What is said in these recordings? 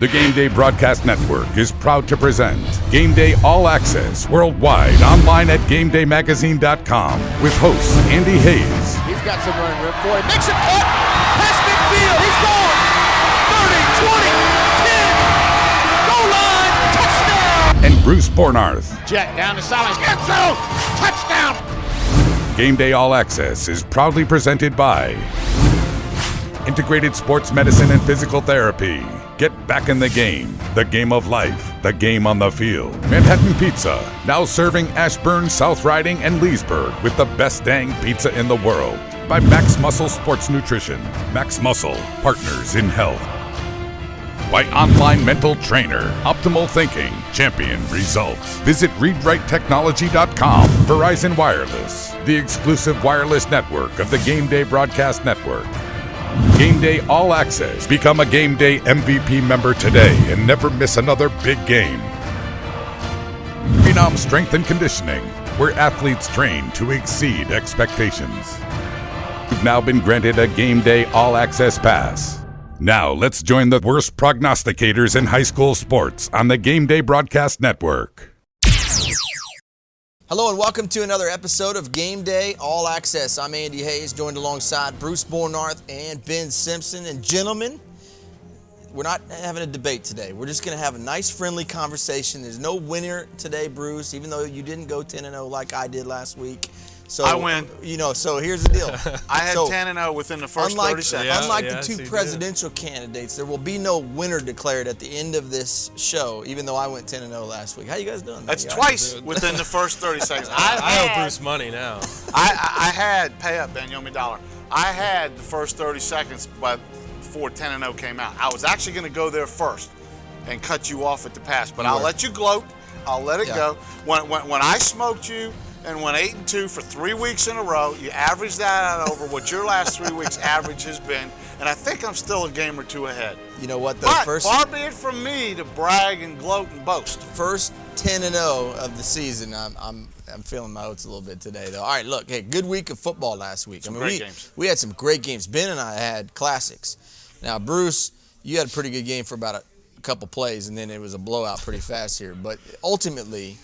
The Gameday Broadcast Network is proud to present Gameday All-Access worldwide online at GamedayMagazine.com with host Andy Hayes. He's got some running room for him. Makes a cut. Past midfield. He's gone. 30, 20, 10. Goal line. Touchdown. And Bruce Bornarth. Jet down the sideline. Get zone. Touchdown. Gameday All-Access is proudly presented by Integrated Sports Medicine and Physical Therapy. Get back in the game of life, the game on the field. Manhattan Pizza, now serving Ashburn, South Riding, and Leesburg with the best dang pizza in the world. By Max Muscle Sports Nutrition. Max Muscle, partners in health. By Online Mental Trainer, Optimal Thinking, Champion Results. Visit ReadWriteTechnology.com. Verizon Wireless, the exclusive wireless network of the Gameday Broadcast Network. Gameday All-Access. Become a Gameday MVP member today and never miss another big game. Phenom Strength and Conditioning, where athletes train to exceed expectations. You've now been granted a Gameday All-Access pass. Now let's join the worst prognosticators in high school sports on the Gameday Broadcast Network. Hello and welcome to another episode of Gameday All-Access. I'm Andy Hayes, joined alongside Bruce Bornarth and Ben Simpson. And gentlemen, we're not having a debate today. We're just going to have a nice, friendly conversation. There's no winner today, Bruce, even though you didn't go 10-0 like I did last week. So, I win. So here's the deal. I had 10-0 within the first 30 seconds. Unlike the two presidential candidates, there will be no winner declared at the end of this show, even though I went 10-0 last week. How you guys doing? That's twice within the first 30 seconds. I owe Bruce money now. I had, pay up, Ben, you owe me $1. I had the first 30 seconds before 10-0 came out. I was actually going to go there first and cut you off at the pass, but I'll let you gloat. I'll let it go. When I smoked you, and went 8-2 for 3 weeks in a row. You average that out over what your last 3 weeks average has been, and I think I'm still a game or two ahead. You know what? Far be it from me to brag and gloat and boast. First 10-0 of the season. I'm feeling my oats a little bit today, though. All right, look, hey, good week of football last week. Great games. We had some great games. Ben and I had classics. Now, Bruce, you had a pretty good game for about a couple plays, and then it was a blowout pretty fast here. But ultimately,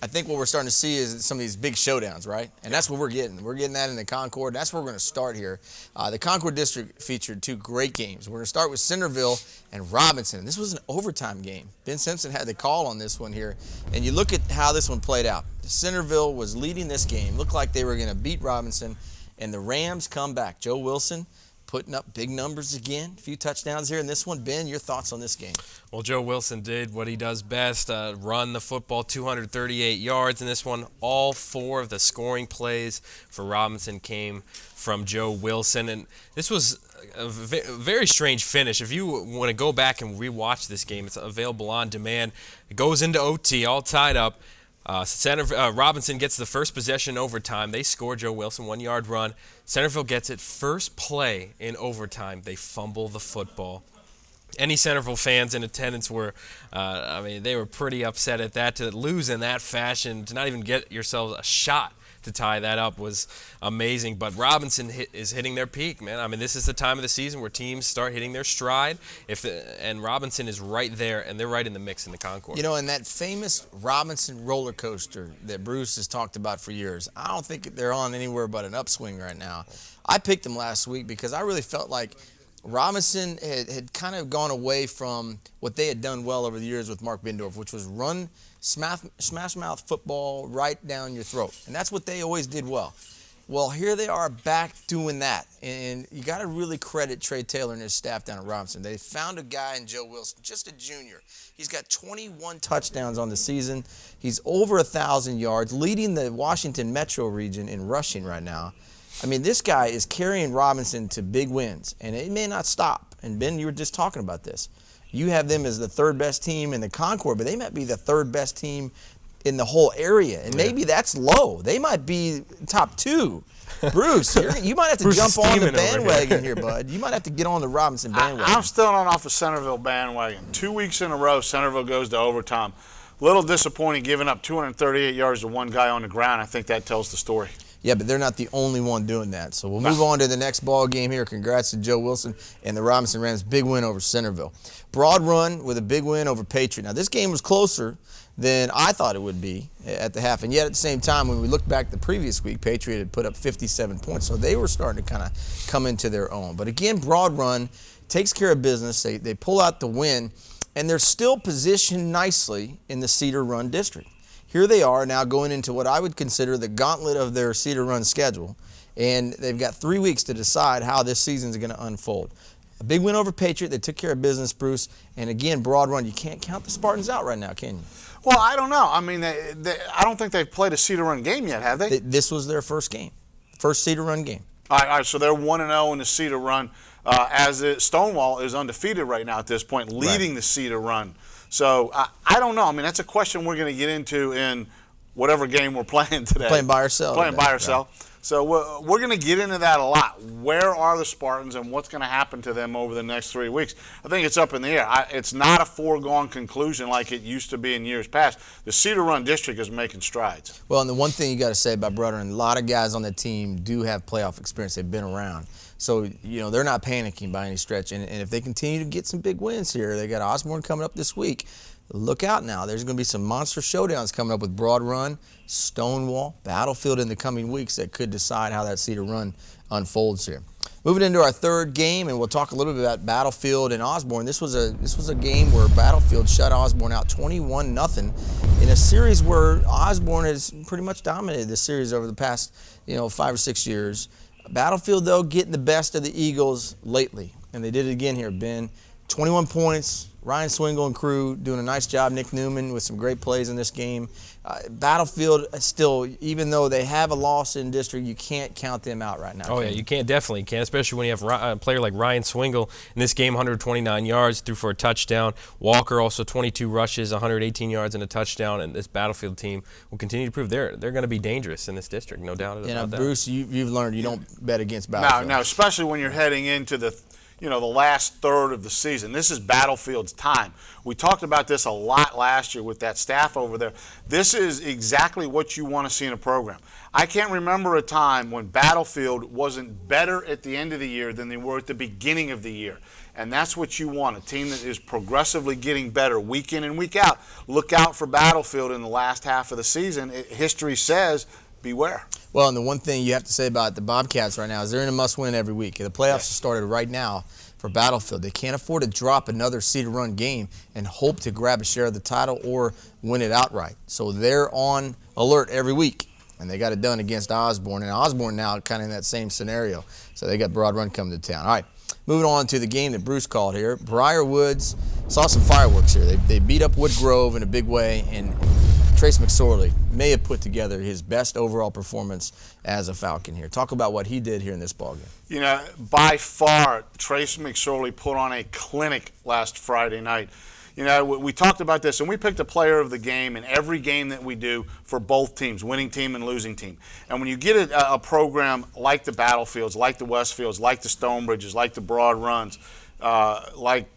I think what we're starting to see is some of these big showdowns, right? And that's what we're getting. We're getting that in the Concord. That's where we're going to start here. The Concord District featured two great games. We're going to start with Centerville and Robinson. This was an overtime game. Ben Simpson had the call on this one here. And you look at how this one played out. Centerville was leading this game. Looked like they were going to beat Robinson. And the Rams come back. Joe Wilson putting up big numbers again. A few touchdowns here in this one. Ben, your thoughts on this game? Well, Joe Wilson did what he does best, run the football 238 yards in this one. All four of the scoring plays for Robinson came from Joe Wilson. And this was a very strange finish. If you want to go back and rewatch this game, it's available on demand. It goes into OT, all tied up. Robinson gets the first possession in overtime. They score. Joe Wilson, 1-yard run. Centerville gets it first play in overtime. They fumble the football. Any Centerville fans in attendance were, they were pretty upset at that. To lose in that fashion, to not even get yourselves a shot to tie that up was amazing. But Robinson is hitting their peak, man. I mean, this is the time of the season where teams start hitting their stride. And Robinson is right there, and they're right in the mix in the Concord. You know, and that famous Robinson roller coaster that Bruce has talked about for years, I don't think they're on anywhere but an upswing right now. I picked them last week because I really felt like Robinson had kind of gone away from what they had done well over the years with Mark Bendorf, which was run smash mouth football right down your throat. And that's what they always did well. Well, here they are back doing that. And you got to really credit Trey Taylor and his staff down at Robinson. They found a guy in Joe Wilson, just a junior. He's got 21 touchdowns on the season. He's over 1,000 yards, leading the Washington Metro region in rushing right now. I mean, this guy is carrying Robinson to big wins, and it may not stop. And Ben, you were just talking about this. You have them as the third best team in the Concord, but they might be the third best team in the whole area. And maybe that's low. They might be top two. Bruce, you might have to jump on the bandwagon here, bud. You might have to get on the Robinson bandwagon. I'm still not off the Centerville bandwagon. 2 weeks in a row, Centerville goes to overtime. Little disappointing giving up 238 yards to one guy on the ground. I think that tells the story. Yeah, but they're not the only one doing that. So we'll move on to the next ball game here. Congrats to Joe Wilson and the Robinson Rams. Big win over Centerville. Broad Run with a big win over Patriot. Now, this game was closer than I thought it would be at the half. And yet, at the same time, when we look back the previous week, Patriot had put up 57 points. So they were starting to kind of come into their own. But again, Broad Run takes care of business. They pull out the win, and they're still positioned nicely in the Cedar Run district. Here they are now going into what I would consider the gauntlet of their Cedar Run schedule, and they've got 3 weeks to decide how this season is going to unfold. A big win over Patriot. They took care of business, Bruce. And again, Broad Run. You can't count the Spartans out right now, can you? Well, I don't know. I mean, I don't think they've played a Cedar Run game yet, have they? This was their first game, first Cedar Run game. All right, so they're 1-0 in the Cedar Run, as Stonewall is undefeated right now at this point, leading the Cedar Run. So I don't know. I mean, that's a question we're going to get into in whatever game we're playing today. Playing buy or sell. Playing buy or sell. So we're going to get into that a lot. Where are the Spartans and what's going to happen to them over the next 3 weeks? I think it's up in the air. It's not a foregone conclusion like it used to be in years past. The Cedar Run district is making strides. Well, and the one thing you got to say about Broad Run, a lot of guys on the team do have playoff experience. They've been around. So, they're not panicking by any stretch. And if they continue to get some big wins here, they got Osborne coming up this week. Look out now. There's going to be some monster showdowns coming up with Broad Run, Stonewall, Battlefield in the coming weeks that could decide how that Cedar Run unfolds here. Moving into our third game, and we'll talk a little bit about Battlefield and Osborne. This was a game where Battlefield shut Osborne out 21-0 in a series where Osborne has pretty much dominated this series over the past 5 or 6 years. Battlefield, though, getting the best of the Eagles lately, and they did it again here, Ben. 21 points. Ryan Swingle and crew doing a nice job. Nick Newman with some great plays in this game. Battlefield still, even though they have a loss in district, you can't count them out right now. Oh, yeah, you definitely can't, especially when you have a player like Ryan Swingle in this game, 129 yards, threw for a touchdown. Walker also 22 rushes, 118 yards and a touchdown, and this Battlefield team will continue to prove they're going to be dangerous in this district, no doubt about that. Bruce, you've learned you don't bet against Battlefield. No, especially when you're heading into the last third of the season. This is Battlefield's time. We talked about this a lot last year with that staff over there. This is exactly what you want to see in a program. I can't remember a time when Battlefield wasn't better at the end of the year than they were at the beginning of the year. And that's what you want, a team that is progressively getting better week in and week out. Look out for Battlefield in the last half of the season. History says beware. Well, and the one thing you have to say about the Bobcats right now is they're in a must-win every week. The playoffs have started right now for Battlefield. They can't afford to drop another Cedar Run game and hope to grab a share of the title or win it outright. So they're on alert every week, and they got it done against Osborne. And Osborne now kind of in that same scenario. So they got Broad Run coming to town. All right, moving on to the game that Bruce called here. Briarwoods saw some fireworks here. They beat up Wood Grove in a big way, and Trace McSorley may have put together his best overall performance as a Falcon here. Talk about what he did here in this ballgame. By far, Trace McSorley put on a clinic last Friday night. We talked about this, and we picked a player of the game in every game that we do for both teams, winning team and losing team. And when you get a program like the Battlefields, like the Westfields, like the Stonebridges, like the Broad Runs, like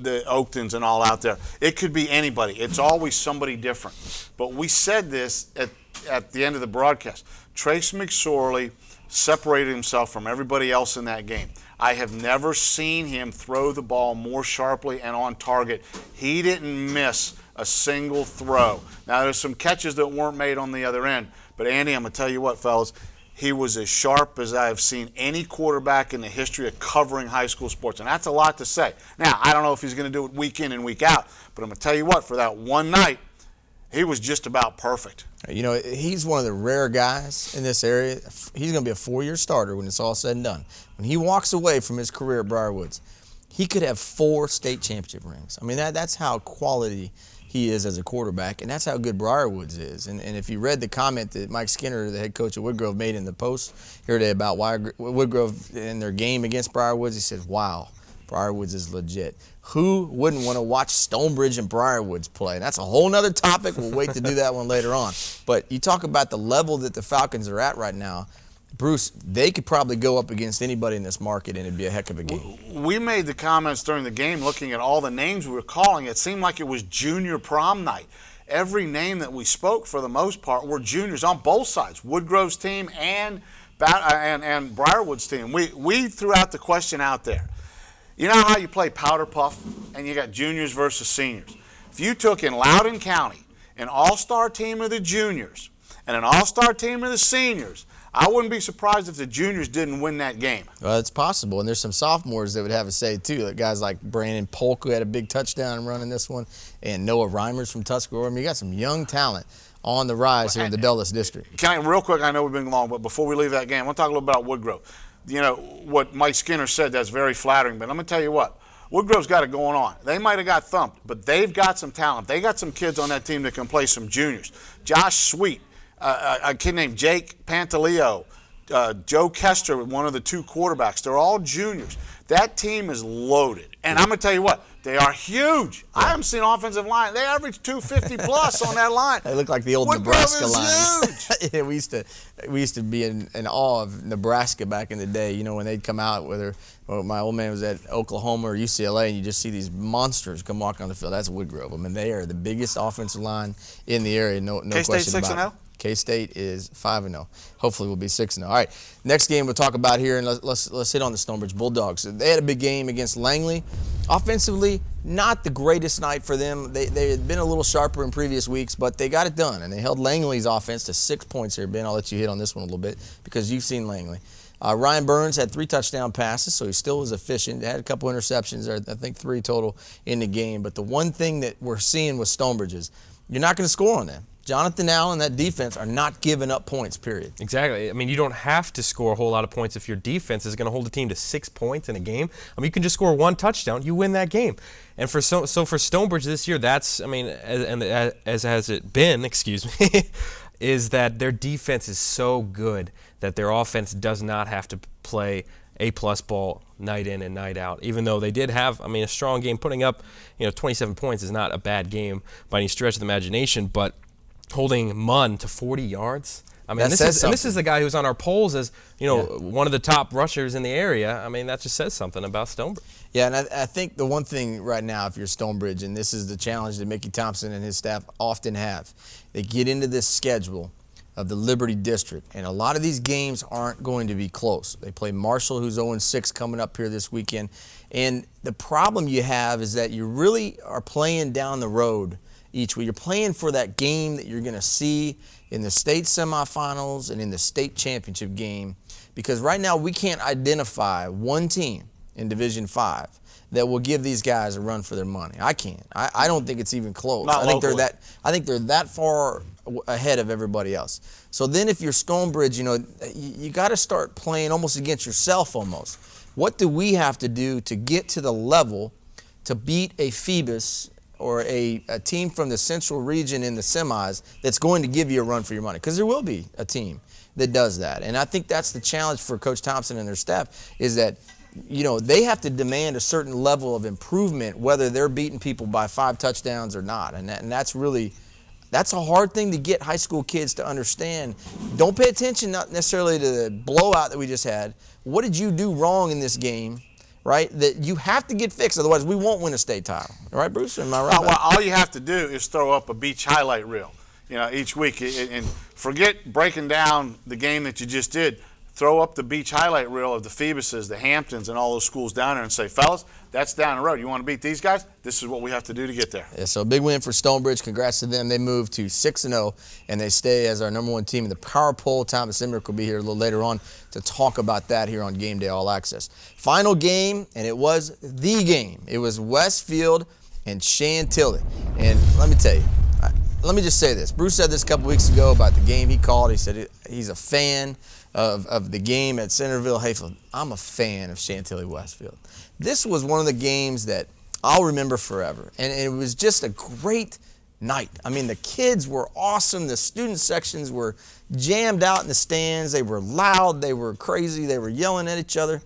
the Oaktons and all out there, it could be anybody. It's always somebody different. But we said this at the end of the broadcast. Trace McSorley separated himself from everybody else in that game. I have never seen him throw the ball more sharply and on target. He didn't miss a single throw. Now, there's some catches that weren't made on the other end. But, Andy, I'm going to tell you what, fellas, he was as sharp as I have seen any quarterback in the history of covering high school sports, and that's a lot to say. Now, I don't know if he's going to do it week in and week out, but I'm going to tell you what, for that one night, he was just about perfect. He's one of the rare guys in this area. He's going to be a 4-year starter when it's all said and done. When he walks away from his career at Briarwoods, he could have 4 state championship rings. I mean, that's how quality he is as a quarterback, and that's how good Briarwoods is. And if you read the comment that Mike Skinner, the head coach of Woodgrove, made in the post here today about why Woodgrove in their game against Briarwoods, he said, wow, Briarwoods is legit. Who wouldn't want to watch Stonebridge and Briarwoods play? And that's a whole nother topic. We'll wait to do that one later on. But you talk about the level that the Falcons are at right now. Bruce, they could probably go up against anybody in this market, and it'd be a heck of a game. We made the comments during the game looking at all the names we were calling. It seemed like it was junior prom night. every name that we spoke for the most part were juniors on both sides, Woodgrove's team and Briarwood's team. We threw out the question out there. You know how you play powder puff and you got juniors versus seniors? If you took in Loudoun County an all-star team of the juniors and an all-star team of the seniors, I wouldn't be surprised if the juniors didn't win that game. Well, it's possible, and there's some sophomores that would have a say too. Like guys like Brandon Polk, who had a big touchdown run in this one, and Noah Reimers from Tuscarora. I mean, you got some young talent on the rise here in the Dulles District. Can I, real quick, I know we've been long, but before we leave that game, I want to talk a little about Woodgrove. You know, what Mike Skinner said, that's very flattering, but I'm going to tell you what. Woodgrove's got it going on. They might have got thumped, but they've got some talent. They got some kids on that team that can play some juniors. Josh Sweet, a kid named Jake Pantaleo, Joe Kester, one of the two quarterbacks. They're all juniors. That team is loaded. And I'm going to tell you what, they are huge. I haven't seen offensive line. They average 250 plus on that line. They look like the old Woodgrove Nebraska is line. huge. Yeah, we used to be in awe of Nebraska back in the day. You know, when they'd come out, whether my old man was at Oklahoma or UCLA, and you just see these monsters come walk on the field. That's Woodgrove. I mean, they are the biggest offensive line in the area. No question about it. K-State is 5-0. Hopefully we'll be 6-0. All right, next game we'll talk about here, and let's hit on the Stonebridge Bulldogs. They had a big game against Langley. Offensively, not the greatest night for them. They had been a little sharper in previous weeks, but they got it done, and they held Langley's offense to 6 points here. Ben, I'll let you hit on this one a little bit because you've seen Langley. Ryan Burns had 3 touchdown passes, so he still was efficient. They had a couple interceptions, I think 3 total in the game. But the one thing that we're seeing with Stonebridge is you're not going to score on them. Jonathan Allen and that defense are not giving up points, period. Exactly. I mean, you don't have to score a whole lot of points if your defense is going to hold a team to 6 points in a game. I mean, you can just score 1 touchdown, you win that game. And for for Stonebridge this year, that's, I mean, as has it been, excuse me, is that their defense is so good that their offense does not have to play A-plus ball night in and night out. Even though they did have, I mean, a strong game, putting up, 27 points is not a bad game by any stretch of the imagination, but holding Munn to 40 yards. I mean, this is the guy who's on our polls as, one of the top rushers in the area. I mean, that just says something about Stonebridge. Yeah, and I think the one thing right now, if you're Stonebridge, and this is the challenge that Mickey Thompson and his staff often have, they get into this schedule of the Liberty District, and a lot of these games aren't going to be close. They play Marshall, who's 0-6 coming up here this weekend, and the problem you have is that you really are playing down the road each week. You're playing for that game that you're going to see in the state semifinals and in the state championship game, because right now we can't identify one team in Division 5 that will give these guys a run for their money. I can't. I don't think it's even close. I think they're that far ahead of everybody else. So then if you're Stonebridge, you got to start playing almost against yourself almost. What do we have to do to get to the level to beat a Phoebus or a team from the central region in the semis that's going to give you a run for your money? Because there will be a team that does that. And I think that's the challenge for Coach Thompson and their staff, is that they have to demand a certain level of improvement whether they're beating people by 5 touchdowns or not. And that's a hard thing to get high school kids to understand. Don't pay attention not necessarily to the blowout that we just had. What did you do wrong in this game? Right, that you have to get fixed, otherwise we won't win a state title. All right, Bruce, am I right? Well, all you have to do is throw up a beach highlight reel, each week, and forget breaking down the game that you just did. Throw up the beach highlight reel of the Phoebuses, the Hamptons, and all those schools down there and say, fellas, that's down the road. You want to beat these guys? This is what we have to do to get there. Yeah, so a big win for Stonebridge. Congrats to them. They move to 6-0, and they stay as our #1 team in the power poll. Thomas Emerick will be here a little later on to talk about that here on Gameday All-Access. Final game, and it was the game. It was Westfield and Chantilly. And let me tell you, let me just say this. Bruce said this a couple weeks ago about the game he called. He said he's a fan of the game at Centerville Hayfield. I'm a fan of Chantilly Westfield. This was one of the games that I'll remember forever, and it was just a great night. I mean, the kids were awesome. The student sections were jammed out in the stands. They were loud. They were crazy. They were yelling at each other.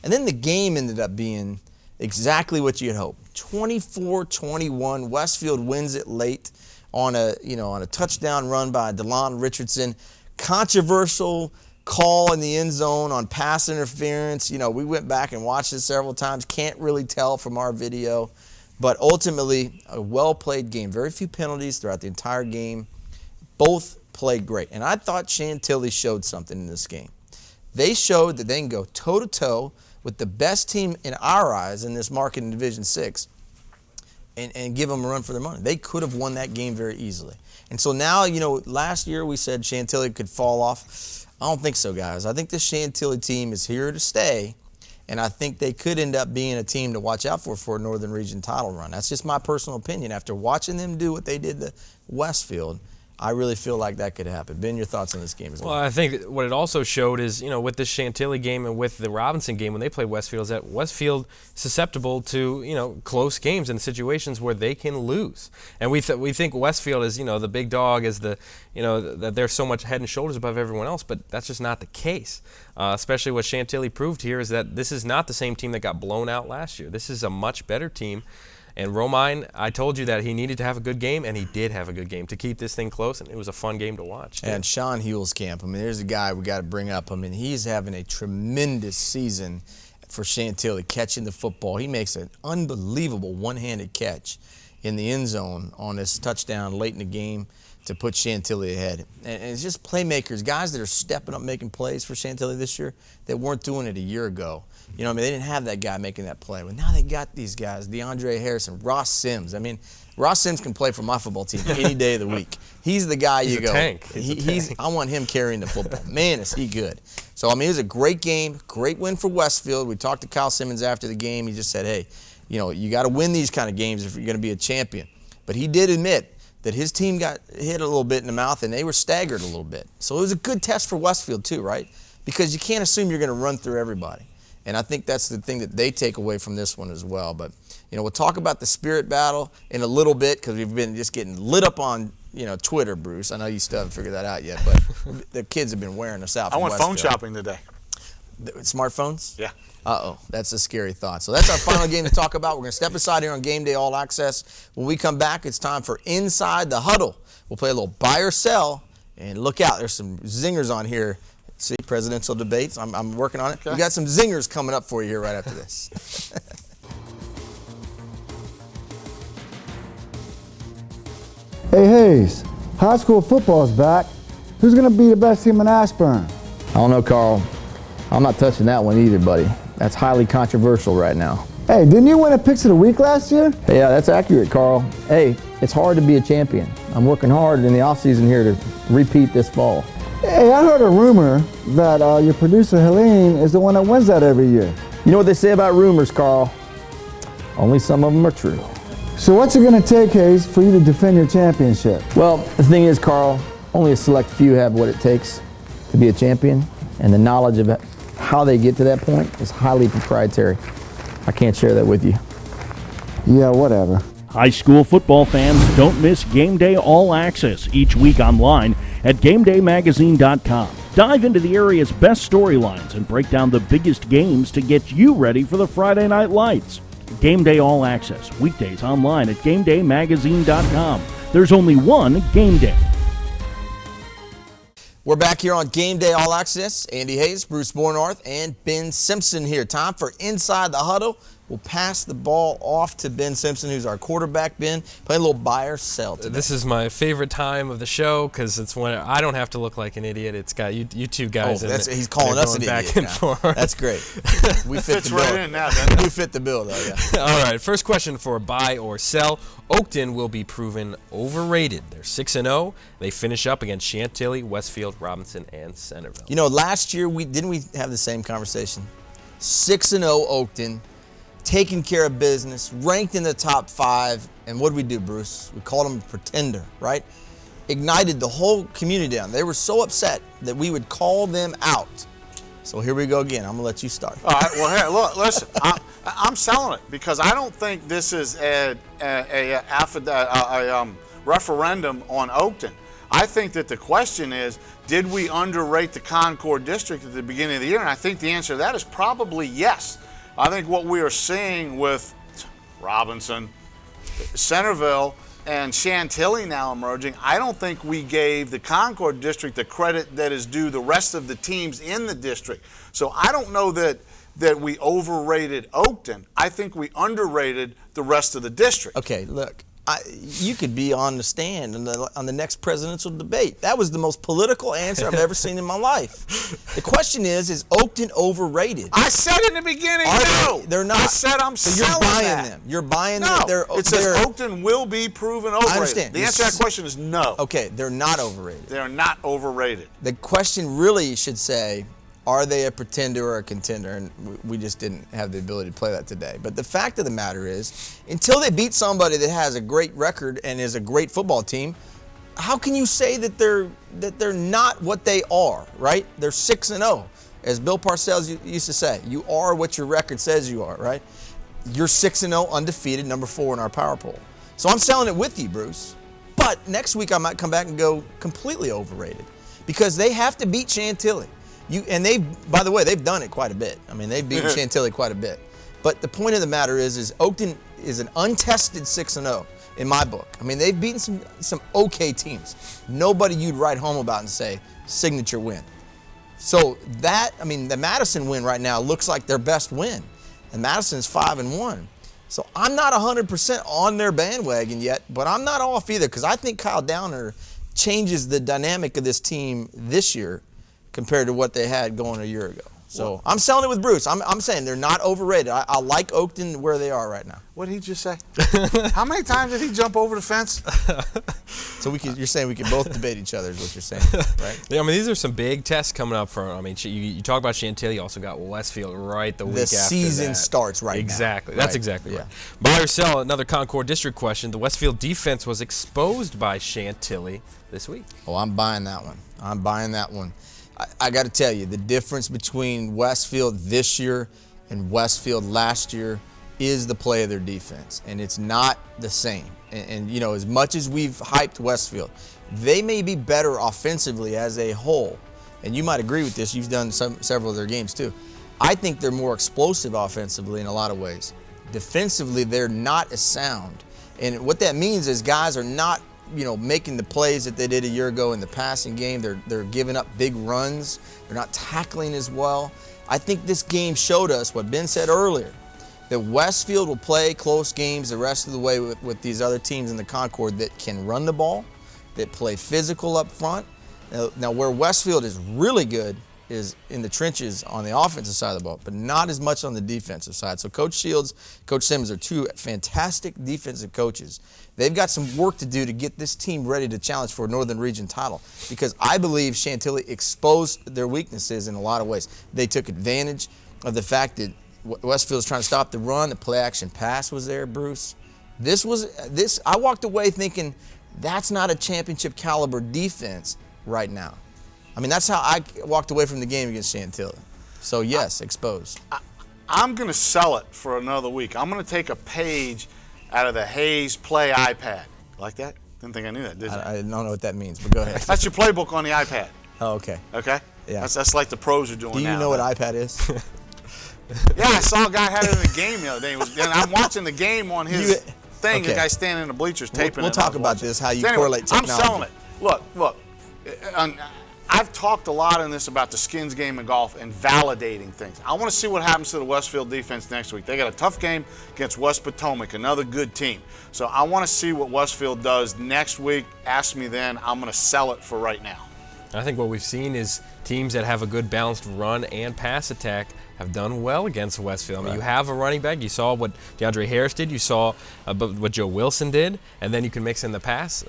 And then the game ended up being exactly what you'd hope. 24-21. Westfield wins it late on a touchdown run by DeLon Richardson. Controversial call in the end zone on pass interference. We went back and watched it several times. Can't really tell from our video. But ultimately, a well-played game. Very few penalties throughout the entire game. Both played great. And I thought Chantilly showed something in this game. They showed that they can go toe-to-toe with the best team in our eyes in this market in Division 6 and give them a run for their money. They could have won that game very easily. And so now, last year we said Chantilly could fall off. I don't think so, guys. I think this Chantilly team is here to stay, and I think they could end up being a team to watch out for a Northern Region title run. That's just my personal opinion. After watching them do what they did to Westfield, I really feel like that could happen. Ben, your thoughts on this game as well? Well, I think what it also showed is, with this Chantilly game and with the Robinson game when they play Westfield, is that Westfield is susceptible to, close games and situations where they can lose. And we think Westfield is, the big dog, is that they're so much head and shoulders above everyone else, but that's just not the case. Especially what Chantilly proved here is that this is not the same team that got blown out last year. This is a much better team. And Romine, I told you that he needed to have a good game, and he did have a good game to keep this thing close, and it was a fun game to watch. And Sean Huelskamp, there's a guy we got to bring up. He's having a tremendous season for Chantilly, catching the football. He makes an unbelievable one-handed catch in the end zone on this touchdown late in the game to put Chantilly ahead. And it's just playmakers, guys that are stepping up making plays for Chantilly this year that weren't doing it a year ago. They didn't have that guy making that play. But now they got these guys, DeAndre Harrison, Ross Sims. Ross Sims can play for my football team any day of the week. He's the guy He's you a go. Tank. I want him carrying the football. Man, is he good. So, it was a great game, great win for Westfield. We talked to Kyle Simmons after the game. He just said, hey, you got to win these kind of games if you're going to be a champion. But he did admit that his team got hit a little bit in the mouth and they were staggered a little bit. So it was a good test for Westfield too, right? Because you can't assume you're going to run through everybody. And I think that's the thing that they take away from this one as well. But, we'll talk about the spirit battle in a little bit because we've been just getting lit up on, Twitter, Bruce. I know you still haven't figured that out yet, but the kids have been wearing us out. I went phone shopping today. Smartphones? Yeah. Uh-oh, that's a scary thought. So that's our final game to talk about. We're going to step aside here on Gameday All-Access. When we come back, it's time for Inside the Huddle. We'll play a little buy or sell, and look out, there's some zingers on here. See, presidential debates. I'm working on it. Okay. We got some zingers coming up for you here right after this. Hey Hayes, high school football's back. Who's going to be the best team in Ashburn? I don't know, Carl. I'm not touching that one either, buddy. That's highly controversial right now. Hey, didn't you win a Picks of the Week last year? Hey, yeah, that's accurate, Carl. Hey, it's hard to be a champion. I'm working hard in the offseason here to repeat this fall. Hey, I heard a rumor that your producer, Helene, is the one that wins that every year. You know what they say about rumors, Carl? Only some of them are true. So what's it going to take, Hayes, for you to defend your championship? Well, the thing is, Carl, only a select few have what it takes to be a champion, and the knowledge of how they get to that point is highly proprietary. I can't share that with you. Yeah, whatever. High school football fans, don't miss Gameday All-Access each week online at GameDayMagazine.com. Dive into the area's best storylines and break down the biggest games to get you ready for the Friday night lights. Gameday All-Access, weekdays online at GameDayMagazine.com. There's only one Game Day. We're back here on Gameday All-Access. Andy Hayes, Bruce Bornarth, and Ben Simpson here. Time for Inside the Huddle. We'll pass the ball off to Ben Simpson, who's our quarterback. Ben, play a little buy or sell today. This is my favorite time of the show because it's when I don't have to look like an idiot. It's got you two guys in it. He's calling us an back idiot and now. forth. That's great. We fit the bill. Right in now, doesn't it? We fit the bill, though, yeah. All right, first question for buy or sell. Oakton will be proven overrated. They're 6-0. They finish up against Chantilly, Westfield, Robinson, and Centerville. Last year, didn't we have the same conversation? 6-0 Oakton, taking care of business, ranked in the top 5, and what did we do, Bruce? We called them a pretender, right? Ignited the whole community down. They were so upset that we would call them out. So here we go again. I'm going to let you start. All right, well, here, look, listen, I'm selling it because I don't think this is a referendum on Oakton. I think that the question is, did we underrate the Concord District at the beginning of the year? And I think the answer to that is probably yes. I think what we are seeing with Robinson, Centerville, and Chantilly now emerging, I don't think we gave the Concord District the credit that is due the rest of the teams in the district. So I don't know that that we overrated Oakton. I think we underrated the rest of the district. Okay, look. You could be on the stand on the next presidential debate. That was the most political answer I've ever seen in my life. The question is Oakton overrated? I said in the beginning, no. They're not. I said I'm so selling you're buying that. them. You're buying no, them. It says Oakton will be proven overrated. I understand. The answer to that question is no. Okay, they're not overrated. They're not overrated. The question really should say, are they a pretender or a contender? And we just didn't have the ability to play that today. But the fact of the matter is, until they beat somebody that has a great record and is a great football team, how can you say that they're not what they are, right? They're 6-0. As Bill Parcells used to say, you are what your record says you are, right? You're 6-0, undefeated, number 4 in our power poll. So I'm selling it with you, Bruce. But next week I might come back and go completely overrated because they have to beat Chantilly. And by the way, they've done it quite a bit. I mean, they've beaten Chantilly quite a bit. But the point of the matter is Oakton is an untested 6-0 in my book. I mean, they've beaten some okay teams. Nobody you'd write home about and say, signature win. So the Madison win right now looks like their best win. And Madison's 5-1. So I'm not 100% on their bandwagon yet, but I'm not off either because I think Kyle Downer changes the dynamic of this team this year compared to what they had going a year ago. So I'm selling it with Bruce. I'm saying they're not overrated. I like Oakton where they are right now. What did he just say? How many times did he jump over the fence? So you're saying we can both debate each other is what you're saying, right? Yeah, I mean, these are some big tests coming up for, I mean, you talk about Chantilly, you also got Westfield right the week after that. The season starts right now. Exactly. That's exactly right. Buy or sell, another Concord District question. The Westfield defense was exposed by Chantilly this week. Oh, I'm buying that one. I'm buying that one. I got to tell you, the difference between Westfield this year and Westfield last year is the play of their defense, and it's not the same. And you know, as much as we've hyped Westfield, they may be better offensively as a whole. And you might agree with this. You've done several of their games too. I think they're more explosive offensively in a lot of ways. Defensively, they're not as sound. And what that means is guys are not making the plays that they did a year ago in the passing game. They're giving up big runs. They're not tackling as well. I think this game showed us what Ben said earlier, that Westfield will play close games the rest of the way with these other teams in the Concord that can run the ball, that play physical up front. Now where Westfield is really good is in the trenches on the offensive side of the ball, but not as much on the defensive side. So Coach Shields, Coach Simmons are two fantastic defensive coaches. They've got some work to do to get this team ready to challenge for a Northern Region title because I believe Chantilly exposed their weaknesses in a lot of ways. They took advantage of the fact that Westfield's trying to stop the run, the play action pass was there, Bruce. I walked away thinking that's not a championship caliber defense right now. I mean, that's how I walked away from the game against Chantilly. So, yes, exposed. I'm going to sell it for another week. I'm going to take a page out of the Hayes Play iPad. Like that? Didn't think I knew that, did you? I don't know what that means, but go ahead. That's your playbook on the iPad. Oh, okay. Okay? Yeah. That's like the pros are doing now. Do you know what iPad is? Yeah, I saw a guy had it in the game the other day. And I'm watching the game on his thing. Okay. The guy standing in the bleachers taping it. We'll talk about this, how you anyway, correlate technology. I'm selling it. Look. I've talked a lot in this about the Skins game in golf and validating things. I want to see what happens to the Westfield defense next week. They got a tough game against West Potomac, another good team. So I want to see what Westfield does next week. Ask me then. I'm going to sell it for right now. I think what we've seen is teams that have a good balanced run and pass attack have done well against Westfield. I mean, you have a running back. You saw what DeAndre Harris did. You saw what Joe Wilson did. And then you can mix in the pass.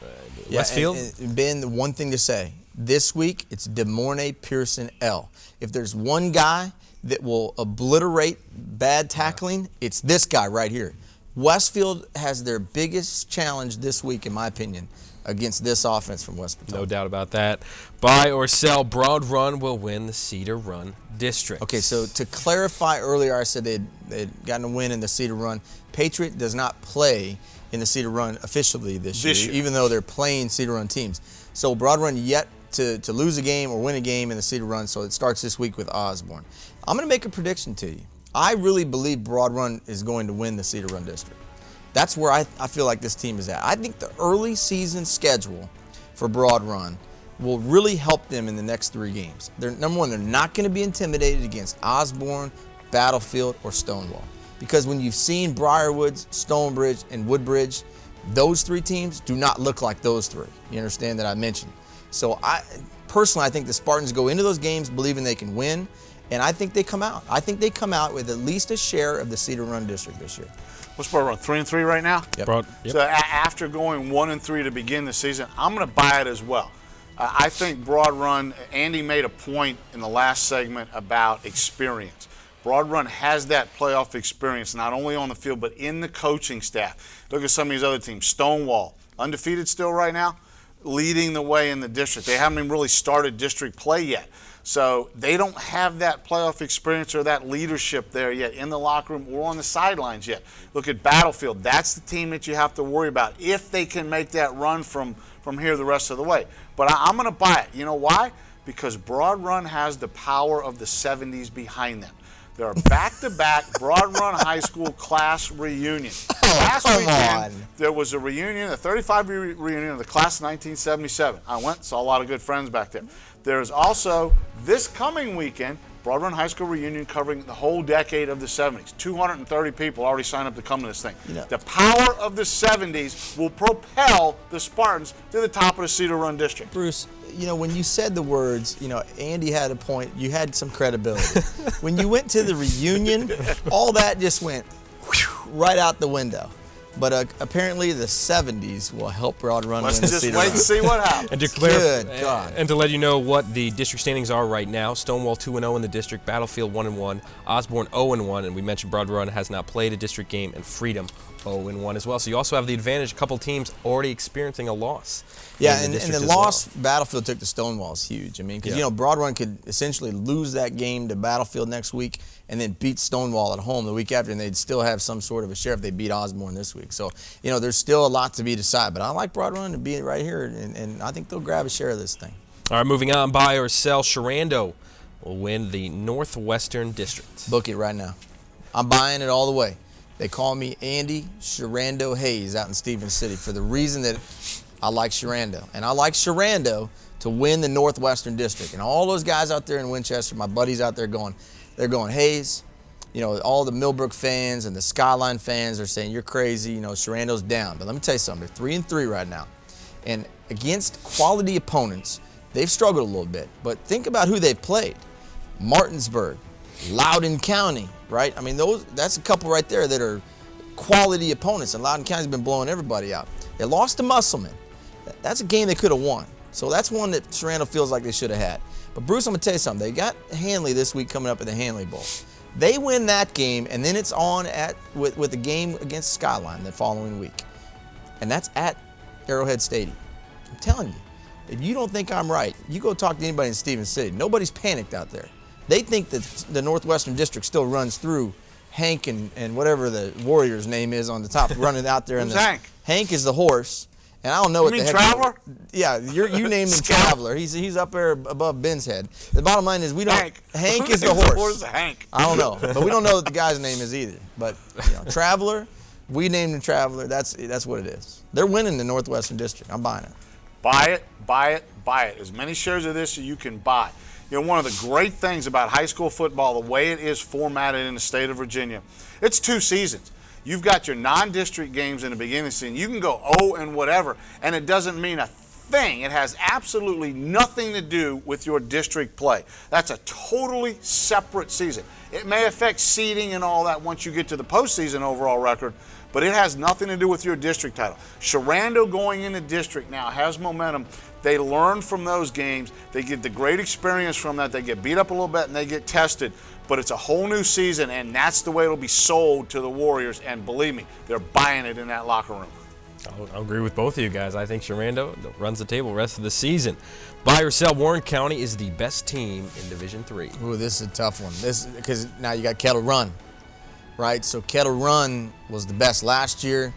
Westfield. And Ben, the one thing to say, this week it's DeMornay Pearson L. If there's one guy that will obliterate bad tackling, it's this guy right here. Westfield has their biggest challenge this week, in my opinion, against this offense from West Potomac. No doubt about that. Buy or sell, Broad Run will win the Cedar Run District. Okay, so to clarify earlier, I said they'd gotten a win in the Cedar Run. Patriot does not play in the Cedar Run officially this year, even though they're playing Cedar Run teams. So Broad Run yet to lose a game or win a game in the Cedar Run, so it starts this week with Osborne. I'm going to make a prediction to you. I really believe Broad Run is going to win the Cedar Run District. That's where I feel like this team is at. I think the early season schedule for Broad Run will really help them in the next 3 games. Number one, they're not going to be intimidated against Osborne Battlefield, or Stonewall. Because when you've seen Briarwoods, Stonebridge, and Woodbridge, those 3 teams do not look like those 3. You understand that I mentioned? So I think the Spartans go into those games believing they can win, and I think they come out. I think they come out with at least a share of the Cedar Run District this year. What's Broad Run, 3-3 right now? Yep. So after going 1-3 to begin the season, I'm going to buy it as well. I think Broad Run, Andy made a point in the last segment about experience. Broad Run has that playoff experience, not only on the field, but in the coaching staff. Look at some of these other teams. Stonewall, undefeated still right now, leading the way in the district. They haven't even really started district play yet. So they don't have that playoff experience or that leadership there yet in the locker room or on the sidelines yet. Look at Battlefield. That's the team that you have to worry about if they can make that run from here the rest of the way. But I'm going to buy it. You know why? Because Broad Run has the power of the 70s behind them. There are back-to-back Broad Run High School class reunions. Last weekend, there was a reunion, a 35 reunion of the class of 1977. I went, saw a lot of good friends back there. There's also, this coming weekend, Broad Run High School reunion covering the whole decade of the 70s. 230 people already signed up to come to this thing. You know, the power of the 70s will propel the Spartans to the top of the Cedar Run District. Bruce, you know, when you said the words, you know, Andy had a point. You had some credibility. When you went to the reunion, all that just went right out the window. But apparently the 70s will help Broad Run win the Cedar Run. Let's just wait and see what happens. And to clarify, and to let you know what the district standings are right now: Stonewall 2-0 in the district, Battlefield 1-1, Osborne 0-1, and we mentioned Broad Run has not played a district game, and Freedom 0-1 as well. So you also have the advantage, a couple teams already experiencing a loss. Yeah, and the loss Battlefield took to Stonewall is huge. I mean, because, you know, Broad Run could essentially lose that game to Battlefield next week and then beat Stonewall at home the week after, and they'd still have some sort of a share if they beat Osborne this week. So, you know, there's still a lot to be decided. But I like Broad Run to be right here, and I think they'll grab a share of this thing. All right, moving on, buy or sell. Sharando will win the Northwestern District. Book it right now. I'm buying it all the way. They call me Andy Sharando Hayes out in Stevens City for the reason that I like Sharando. And I like Sharando to win the Northwestern District. And all those guys out there in Winchester, my buddies out there they're going, Hayes, you know, all the Millbrook fans and the Skyline fans are saying, you're crazy, you know, Sharando's down. But let me tell you something, they're 3-3 right now. And against quality opponents, they've struggled a little bit. But think about who they've played. Martinsburg, Loudoun County, right? I mean, that's a couple right there that are quality opponents, and Loudoun County's been blowing everybody out. They lost to Musselman. That's a game they could have won. So that's one that Sharando feels like they should have had. But Bruce, I'm going to tell you something. They got Hanley this week coming up at the Hanley Bowl. They win that game, and then it's on with the game against Skyline the following week. And that's at Arrowhead Stadium. I'm telling you, if you don't think I'm right, you go talk to anybody in Stevens City. Nobody's panicked out there. They think that the Northwestern District still runs through Hank and whatever the Warrior's name is on the top, running out there. Who's Hank? Hank is the horse. And I don't know what the heck. Traveler? Yeah, you named him Traveler. He's up there above Ben's head. The bottom line is we don't. Hank is the horse. Where's Hank? I don't know, but we don't know what the guy's name is either. But you know, Traveler, we named him Traveler. That's what it is. They're winning the Northwestern District. I'm buying it. Buy it, buy it, buy it. As many shares of this as you can buy. You know, one of the great things about high school football, the way it is formatted in the state of Virginia, it's 2 seasons. You've got your non-district games in the beginning of the season. You can go 0 and whatever, and it doesn't mean a thing. It has absolutely nothing to do with your district play. That's a totally separate season. It may affect seeding and all that once you get to the postseason overall record, but it has nothing to do with your district title. Sharando going into district now has momentum. They learn from those games. They get the great experience from that. They get beat up a little bit and they get tested. But it's a whole new season, and that's the way it'll be sold to the Warriors. And believe me, they're buying it in that locker room. I'll agree with both of you guys. I think Sharando runs the table the rest of the season. Buy or sell, Warren County is the best team in Division III. Ooh, this is a tough one. Because now you got Kettle Run, right? So Kettle Run was the best last year,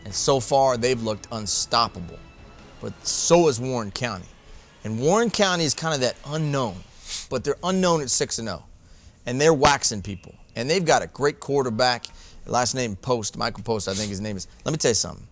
and so far they've looked unstoppable. But so is Warren County. And Warren County is kind of that unknown, but they're unknown at 6-0. And they're waxing people. And they've got a great quarterback. Last name Post, Michael Post, I think his name is. Let me tell you something.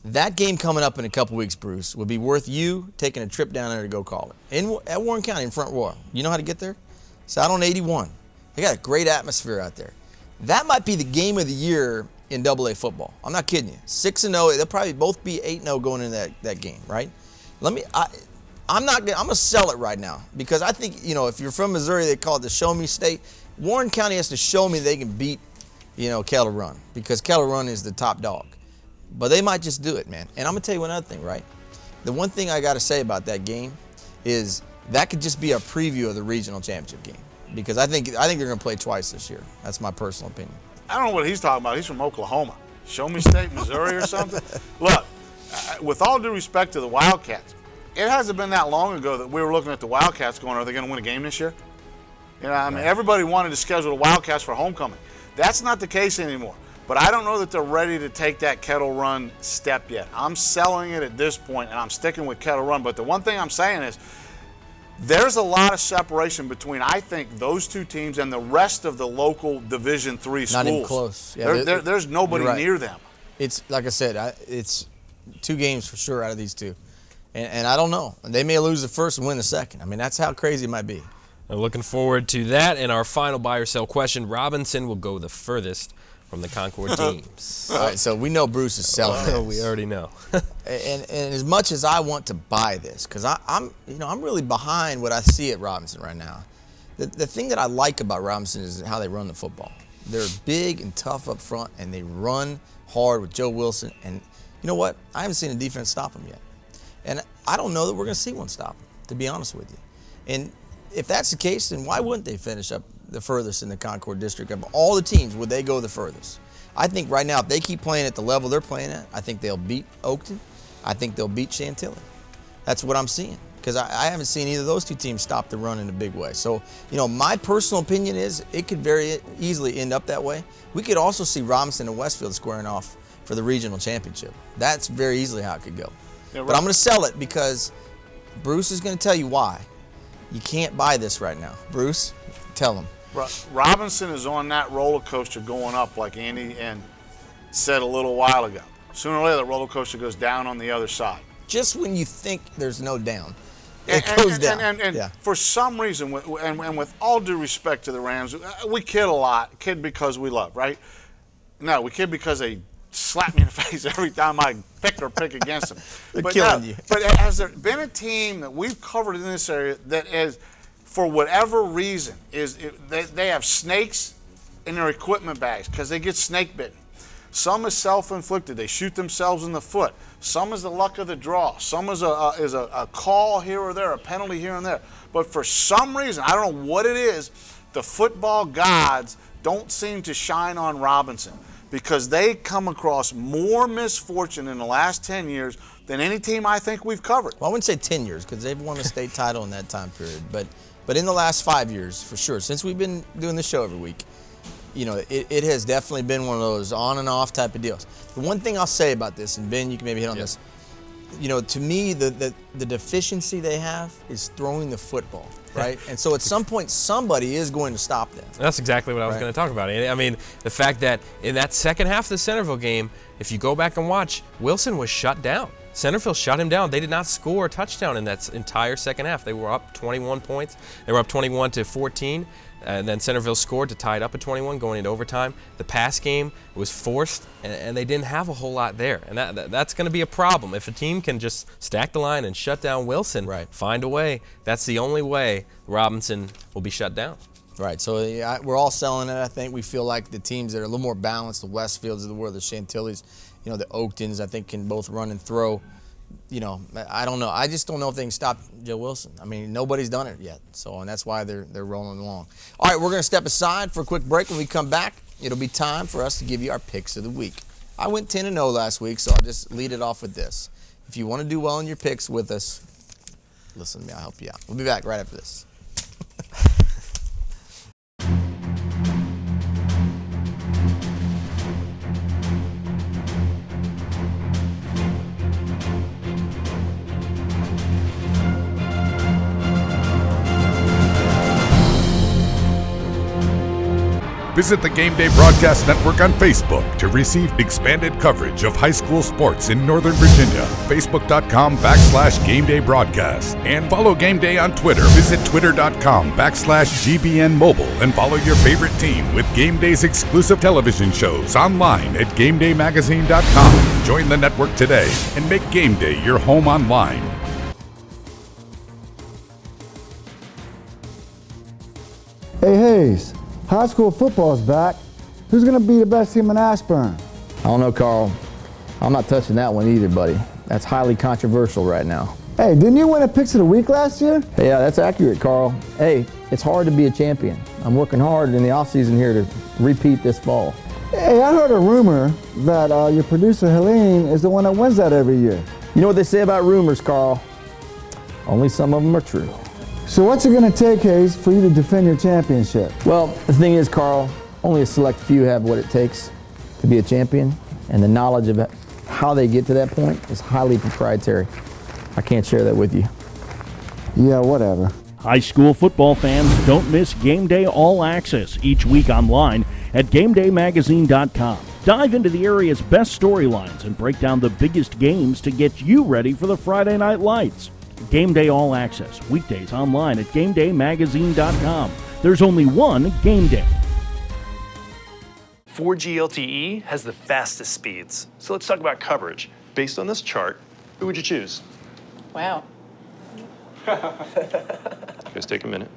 That game coming up in a couple weeks, Bruce, would be worth you taking a trip down there to go call it. At Warren County in Front Royal. You know how to get there? It's out on 81. They got a great atmosphere out there. That might be the game of the year in AA football. I'm not kidding you. 6-0. They'll probably both be 8-0 going into that game, right? I'm gonna sell it right now because I think, if you're from Missouri, they call it the show me state. Warren County has to show me they can beat, Kettle Run, because Kettle Run is the top dog. But they might just do it, man. And I'm gonna tell you one other thing, right? The one thing I gotta say about that game is that could just be a preview of the regional championship game, because I think they're gonna play twice this year. That's my personal opinion. I don't know what he's talking about. He's from Oklahoma. Show me state, Missouri or something? Look, with all due respect to the Wildcats, it hasn't been that long ago that we were looking at the Wildcats going, are they going to win a game this year? Everybody wanted to schedule the Wildcats for homecoming. That's not the case anymore. But I don't know that they're ready to take that Kettle Run step yet. I'm selling it at this point, and I'm sticking with Kettle Run. But the one thing I'm saying is there's a lot of separation between, I think, those two teams and the rest of the local Division III schools. Not even close. Yeah, there's nobody near them. It's like I said, it's 2 games for sure out of these 2. And I don't know. They may lose the first and win the second. I mean, that's how crazy it might be. Looking forward to that. And our final buy or sell question, Robinson will go the furthest from the Concord teams. All right, so we know Bruce is selling this. We already know. and as much as I want to buy this, because I'm really behind what I see at Robinson right now. The thing that I like about Robinson is how they run the football. They're big and tough up front, and they run hard with Joe Wilson. And you know what? I haven't seen a defense stop them yet. And I don't know that we're going to see one stop them, to be honest with you. And if that's the case, then why wouldn't they finish up the furthest in the Concord District? Of all the teams, would they go the furthest? I think right now, if they keep playing at the level they're playing at, I think they'll beat Oakton. I think they'll beat Chantilly. That's what I'm seeing, because I haven't seen either of those 2 teams stop the run in a big way. So, my personal opinion is it could very easily end up that way. We could also see Robinson and Westfield squaring off for the regional championship. That's very easily how it could go. Yeah, right. But I'm going to sell it because Bruce is going to tell you why. You can't buy this right now. Bruce, tell him. Robinson is on that roller coaster going up, like Andy said a little while ago. Sooner or later, the roller coaster goes down on the other side. Just when you think there's no down, it goes down. And for some reason, and with all due respect to the Rams, we kid a lot. Kid because we love, right? No, we kid because they slap me in the face every time I pick against them. They're killing you. But has there been a team that we've covered in this area that is, for whatever reason, they have snakes in their equipment bags because they get snake bitten? Some is self-inflicted. They shoot themselves in the foot. Some is the luck of the draw. Some is a call here or there, a penalty here and there. But for some reason, I don't know what it is, the football gods don't seem to shine on Robinson, because they come across more misfortune in the last 10 years than any team I think we've covered. Well, I wouldn't say 10 years because they've won a state title in that time period. But in the last 5 years, for sure, since we've been doing this show every week, it has definitely been one of those on and off type of deals. The one thing I'll say about this, and Ben, you can maybe hit on this, to me, the deficiency they have is throwing the football, right? And so at some point, somebody is going to stop them. That's exactly what I was going to talk about. I mean, the fact that in that second half of the Centerville game, if you go back and watch, Wilson was shut down. Centerville shut him down. They did not score a touchdown in that entire second half. They were up 21 points. They were up 21-14. And then Centerville scored to tie it up at 21 going into overtime. The pass game was forced, and they didn't have a whole lot there. And that's going to be a problem. If a team can just stack the line and shut down Wilson, find a way, that's the only way Robinson will be shut down. Right, so we're all selling it, I think. We feel like the teams that are a little more balanced, the Westfields of the world, the Chantillys, the Oaktons, I think can both run and throw. I don't know. I just don't know if they can stop Joe Wilson. I mean, nobody's done it yet, and that's why they're rolling along. All right, we're going to step aside for a quick break. When we come back, it'll be time for us to give you our picks of the week. I went 10-0 last week, so I'll just lead it off with this. If you want to do well in your picks with us, listen to me. I'll help you out. We'll be back right after this. Visit the Game Day Broadcast Network on Facebook to receive expanded coverage of high school sports in Northern Virginia. Facebook.com/Game Day Broadcast. And follow Game Day on Twitter. Visit Twitter.com/GBN Mobile and follow your favorite team with Game Day's exclusive television shows online at GameDayMagazine.com. Join the network today and make Game Day your home online. Hey Hayes, high school football's back. Who's going to be the best team in Ashburn? I don't know, Carl. I'm not touching that one either, buddy. That's highly controversial right now. Hey, didn't you win a Picks of the Week last year? Hey, yeah, that's accurate, Carl. Hey, it's hard to be a champion. I'm working hard in the offseason here to repeat this fall. Hey, I heard a rumor that your producer Helene is the one that wins that every year. You know what they say about rumors, Carl? Only some of them are true. So what's it going to take, Hayes, for you to defend your championship? Well, the thing is, Carl, only a select few have what it takes to be a champion, and the knowledge of how they get to that point is highly proprietary. I can't share that with you. Yeah, whatever. High school football fans, don't miss Game Day All-Access each week online at GameDayMagazine.com. Dive into the area's best storylines and break down the biggest games to get you ready for the Friday night lights. Game Day All-Access, weekdays online at GameDayMagazine.com. There's only one Game Day. 4G LTE has the fastest speeds. So let's talk about coverage. Based on this chart, who would you choose? Wow. Guys, take a minute.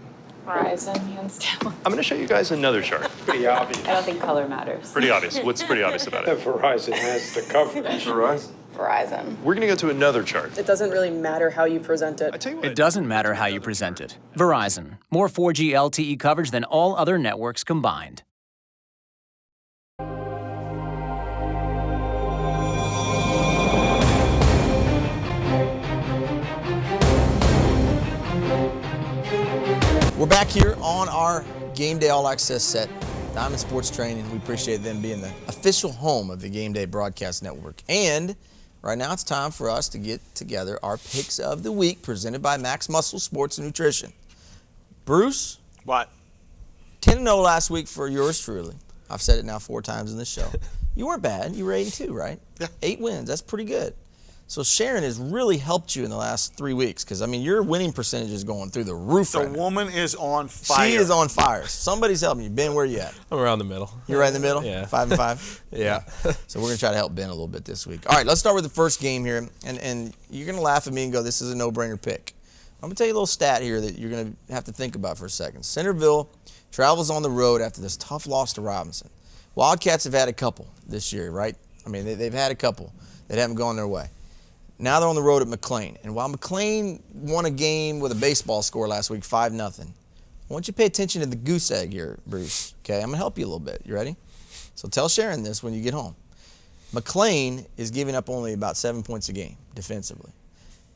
Verizon, hands down. I'm going to show you guys another chart. Pretty obvious. I don't think color matters. Pretty obvious. What's pretty obvious about it? Verizon has the coverage. Verizon. Verizon. We're going to go to another chart. It doesn't really matter how you present it. I tell you what. It doesn't matter how you present it. Verizon. More 4G LTE coverage than all other networks combined. We're back here on our Game Day All-Access set, Diamond Sports Training. We appreciate them being the official home of the Game Day Broadcast Network. And right now it's time for us to get together our picks of the week presented by Max Muscle Sports and Nutrition. Bruce? What? 10-0 last week for yours truly. I've said it now 4 times in this show. You weren't bad. You were 8-2, right? Yeah. 8 wins. That's pretty good. So Sharon has really helped you in the last 3 weeks because, I mean, your winning percentage is going through the roof The right now. woman is on fire. She is on fire. Somebody's helping you. Ben, where you at? I'm around the middle. You're right in the middle? Yeah. 5-5? Yeah. So we're going to try to help Ben a little bit this week. All right, let's start with the first game here. And you're going to laugh at me and go, this is a no-brainer pick. I'm going to tell you a little stat here that you're going to have to think about for a second. Centerville travels on the road after this tough loss to Robinson. Wildcats have had a couple this year, right? I mean, they've had a couple that haven't gone their way. Now they're on the road at McLean. And while McLean won a game with a baseball score last week, 5-0, I want you to pay attention to the goose egg here, Bruce. Okay, I'm going to help you a little bit. You ready? So tell Sharon this when you get home. McLean is giving up only about 7 points a game defensively.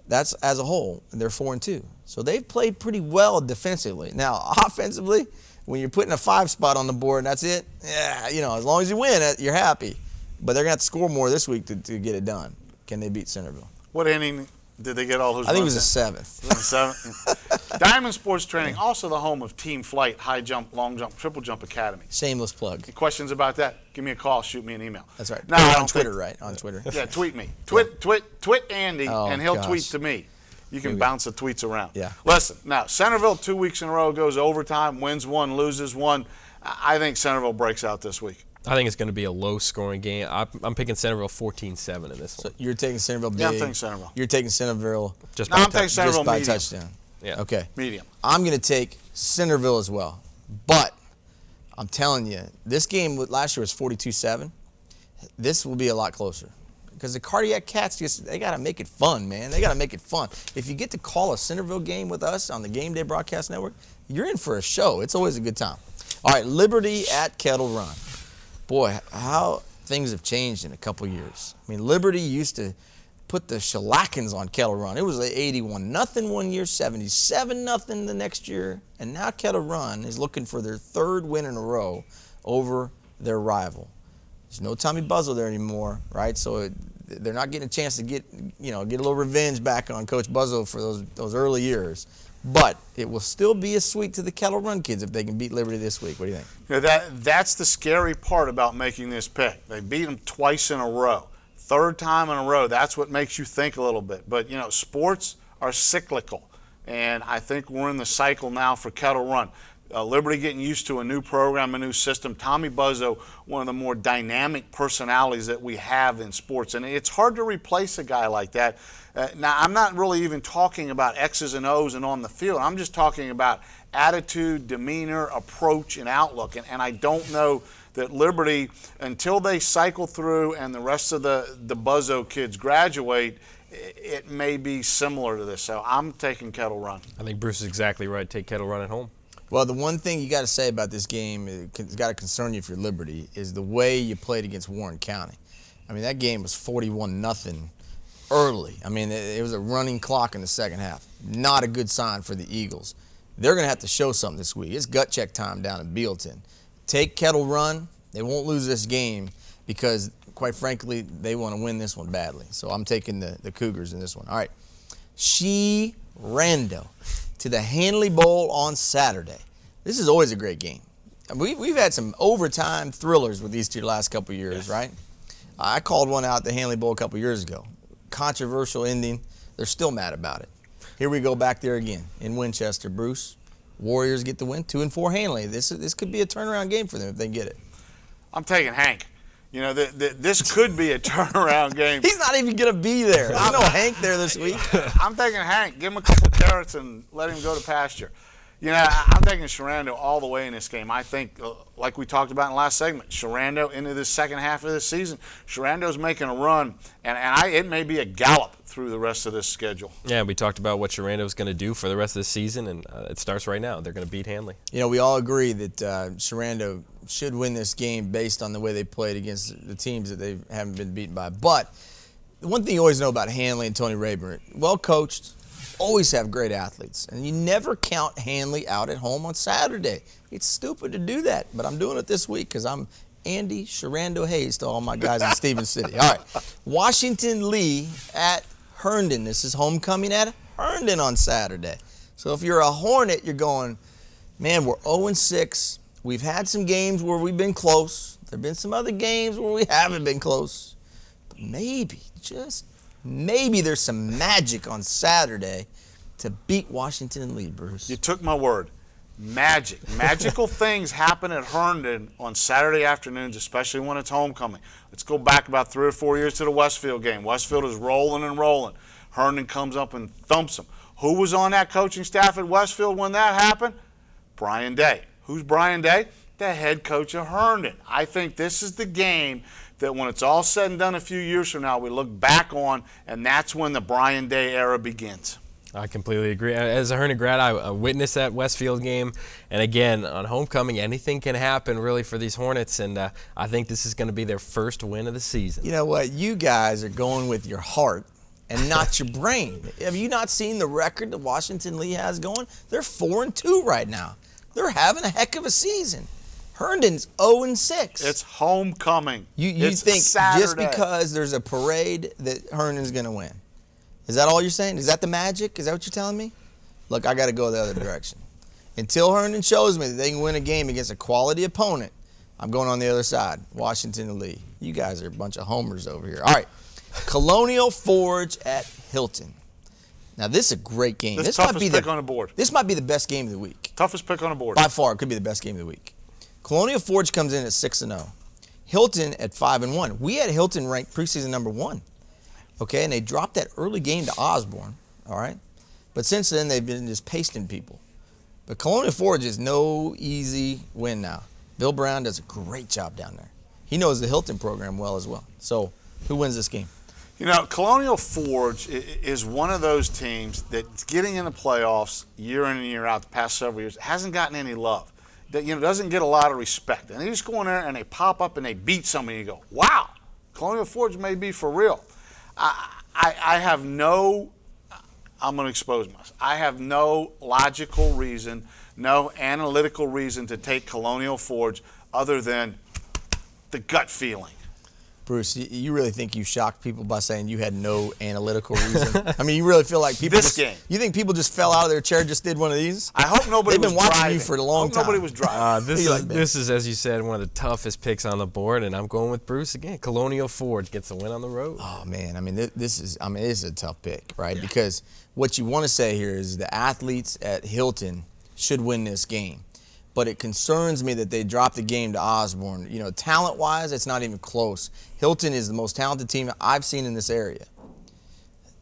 That's as a whole, and they're 4-2. So they've played pretty well defensively. Now, offensively, when you're putting a 5 spot on the board and that's it, yeah, you know, as long as you win, you're happy. But they're going to have to score more this week to get it done. Can they beat Centerville? What inning did they get all those I think it was runs the in? 7th. The 7th? Diamond Sports Training, also the home of Team Flight, High Jump, Long Jump, Triple Jump Academy. Shameless plug. Any questions about that? Give me a call, shoot me an email. That's right. No, I on don't Twitter, think- right? On Twitter. Yeah, tweet me. Tweet Andy, Oh, and he'll gosh. tweet to me. You can Maybe. bounce the tweets around. Yeah. Listen, now, Centerville 2 weeks in a row goes overtime, wins 1, loses 1. I think Centerville breaks out this week. I think it's going to be a low-scoring game. I'm picking Centerville 14-7 in this one. So you're taking Centerville big. Yeah, I'm taking Centerville. You're taking Centerville Just No, by I'm taking Centerville just by medium. touchdown. Yeah. Okay. Medium. I'm going to take Centerville as well. But I'm telling you, this game last year was 42-7. This will be a lot closer. Because the Cardiac Cats, they got to make it fun, man. They got to make it fun. If you get to call a Centerville game with us on the Game Day Broadcast Network, you're in for a show. It's always a good time. All right, Liberty at Kettle Run. Boy, how things have changed in a couple years. I mean, Liberty used to put the shellackins on Kettle Run. It was like 81-0 one year, 77-0 the next year, and now Kettle Run is looking for their 3rd win in a row over their rival. There's no Tommy Buzzle there anymore, right? So they're not getting a chance to get a little revenge back on Coach Buzzle for those early years. But it will still be a sweep to the Kettle Run kids if they can beat Liberty this week. What do you think? You know, that's the scary part about making this pick. They beat them twice in a row. Third time in a row, that's what makes you think a little bit. But, sports are cyclical, and I think we're in the cycle now for Kettle Run. Liberty getting used to a new program, a new system. Tommy Buzzo, one of the more dynamic personalities that we have in sports, and it's hard to replace a guy like that. Now, I'm not really even talking about X's and O's and on the field. I'm just talking about attitude, demeanor, approach, and outlook. And I don't know that Liberty, until they cycle through and the rest of the Buzzo kids graduate, it may be similar to this. So I'm taking Kettle Run. I think Bruce is exactly right. Take Kettle Run at home. Well, the one thing you got to say about this game, it's got to concern you if you're Liberty, is the way you played against Warren County. I mean, that game was 41-0 early. I mean, it was a running clock in the second half. Not a good sign for the Eagles. They're going to have to show something this week. It's gut check time down in Bealeton. Take Kettle Run. They won't lose this game because, quite frankly, they want to win this one badly. So I'm taking the Cougars in this one. All right. Rando to the Hanley Bowl on Saturday. This is always a great game. We've had some overtime thrillers with these two last couple of years, right? I called one out at the Hanley Bowl a couple of years ago. Controversial ending. They're still mad about it. Here we go back there again in Winchester, Bruce. Warriors get the win, 2-4 Hanley. This could be a turnaround game for them if they get it. I'm taking Hank. This could be a turnaround game. He's not even going to be there. There's no Hank there this week. I'm taking Hank. Give him a couple carrots and let him go to pasture. I'm taking Sherando all the way in this game. I think, like we talked about in the last segment, Sherando into this second half of this season, Sherando's making a run, and it may be a gallop through the rest of this schedule. Yeah, we talked about what Sherando's going to do for the rest of the season, and it starts right now. They're going to beat Hanley. We all agree that Sherando should win this game based on the way they played against the teams that they haven't been beaten by. But the one thing you always know about Hanley and Tony Rayburn, well coached, always have great athletes. And you never count Hanley out at home on Saturday. It's stupid to do that, but I'm doing it this week because I'm Andy Sherando Hayes to all my guys in Stevens City. All right, Washington Lee at Herndon. This is homecoming at Herndon on Saturday. So if you're a Hornet, you're going, man, we're 0-6. We've had some games where we've been close. There have been some other games where we haven't been close. But maybe, just maybe there's some magic on Saturday to beat Washington and Lee, Bruce. You took my word. Magic. Magical things happen at Herndon on Saturday afternoons, especially when it's homecoming. Let's go back about 3 or 4 years to the Westfield game. Westfield is rolling and rolling. Herndon comes up and thumps them. Who was on that coaching staff at Westfield when that happened? Brian Day. Who's Brian Day? The head coach of Herndon. I think this is the game that when it's all said and done a few years from now, we look back on, and that's when the Brian Day era begins. I completely agree. As a Herndon grad, I witnessed that Westfield game. And again, on homecoming, anything can happen really for these Hornets. And I think this is going to be their first win of the season. You know what? You guys are going with your heart and not your brain. Have you not seen the record that Washington Lee has going? They're 4-2 right now. They're having a heck of a season. Herndon's 0-6. It's homecoming. You think Saturday. Just because there's a parade that Herndon's going to win? Is that all you're saying? Is that the magic? Is that what you're telling me? Look, I got to go the other direction. Until Herndon shows me that they can win a game against a quality opponent, I'm going on the other side. Washington and Lee. You guys are a bunch of homers over here. All right. Colonial Forge at Hilton. Now, this is a great game. This might be pick on the board. This might be the best game of the week. Toughest pick on the board. By far, it could be the best game of the week. Colonial Forge comes in at 6-0. Hilton at 5-1. We had Hilton ranked preseason number 1. Okay, and they dropped that early game to Osborne, all right? But since then, they've been just pasting people. But Colonial Forge is no easy win now. Bill Brown does a great job down there. He knows the Hilton program well as well. So, who wins this game? Colonial Forge is one of those teams that's getting in the playoffs year in and year out the past several years. Hasn't gotten any love. Doesn't get a lot of respect. And they just go in there and they pop up and they beat somebody and you go, wow, Colonial Forge may be for real. I have no, I'm going to expose myself. I have no logical reason, no analytical reason to take Colonial Forge other than the gut feeling. Bruce, you really think you shocked people by saying you had no analytical reason? I mean, you really feel like people you think people just fell out of their chair, just did one of these? I hope nobody They've been watching driving. you for a long time. Nobody was driving. This is, as you said, one of the toughest picks on the board, and I'm going with Bruce again. Colonial Ford gets a win on the road. Oh man, I mean, it is a tough pick, right? Yeah. Because what you want to say here is the athletes at Hilton should win this game. But it concerns me that they dropped the game to Osborne. You know, talent-wise, it's not even close. Hilton is the most talented team I've seen in this area.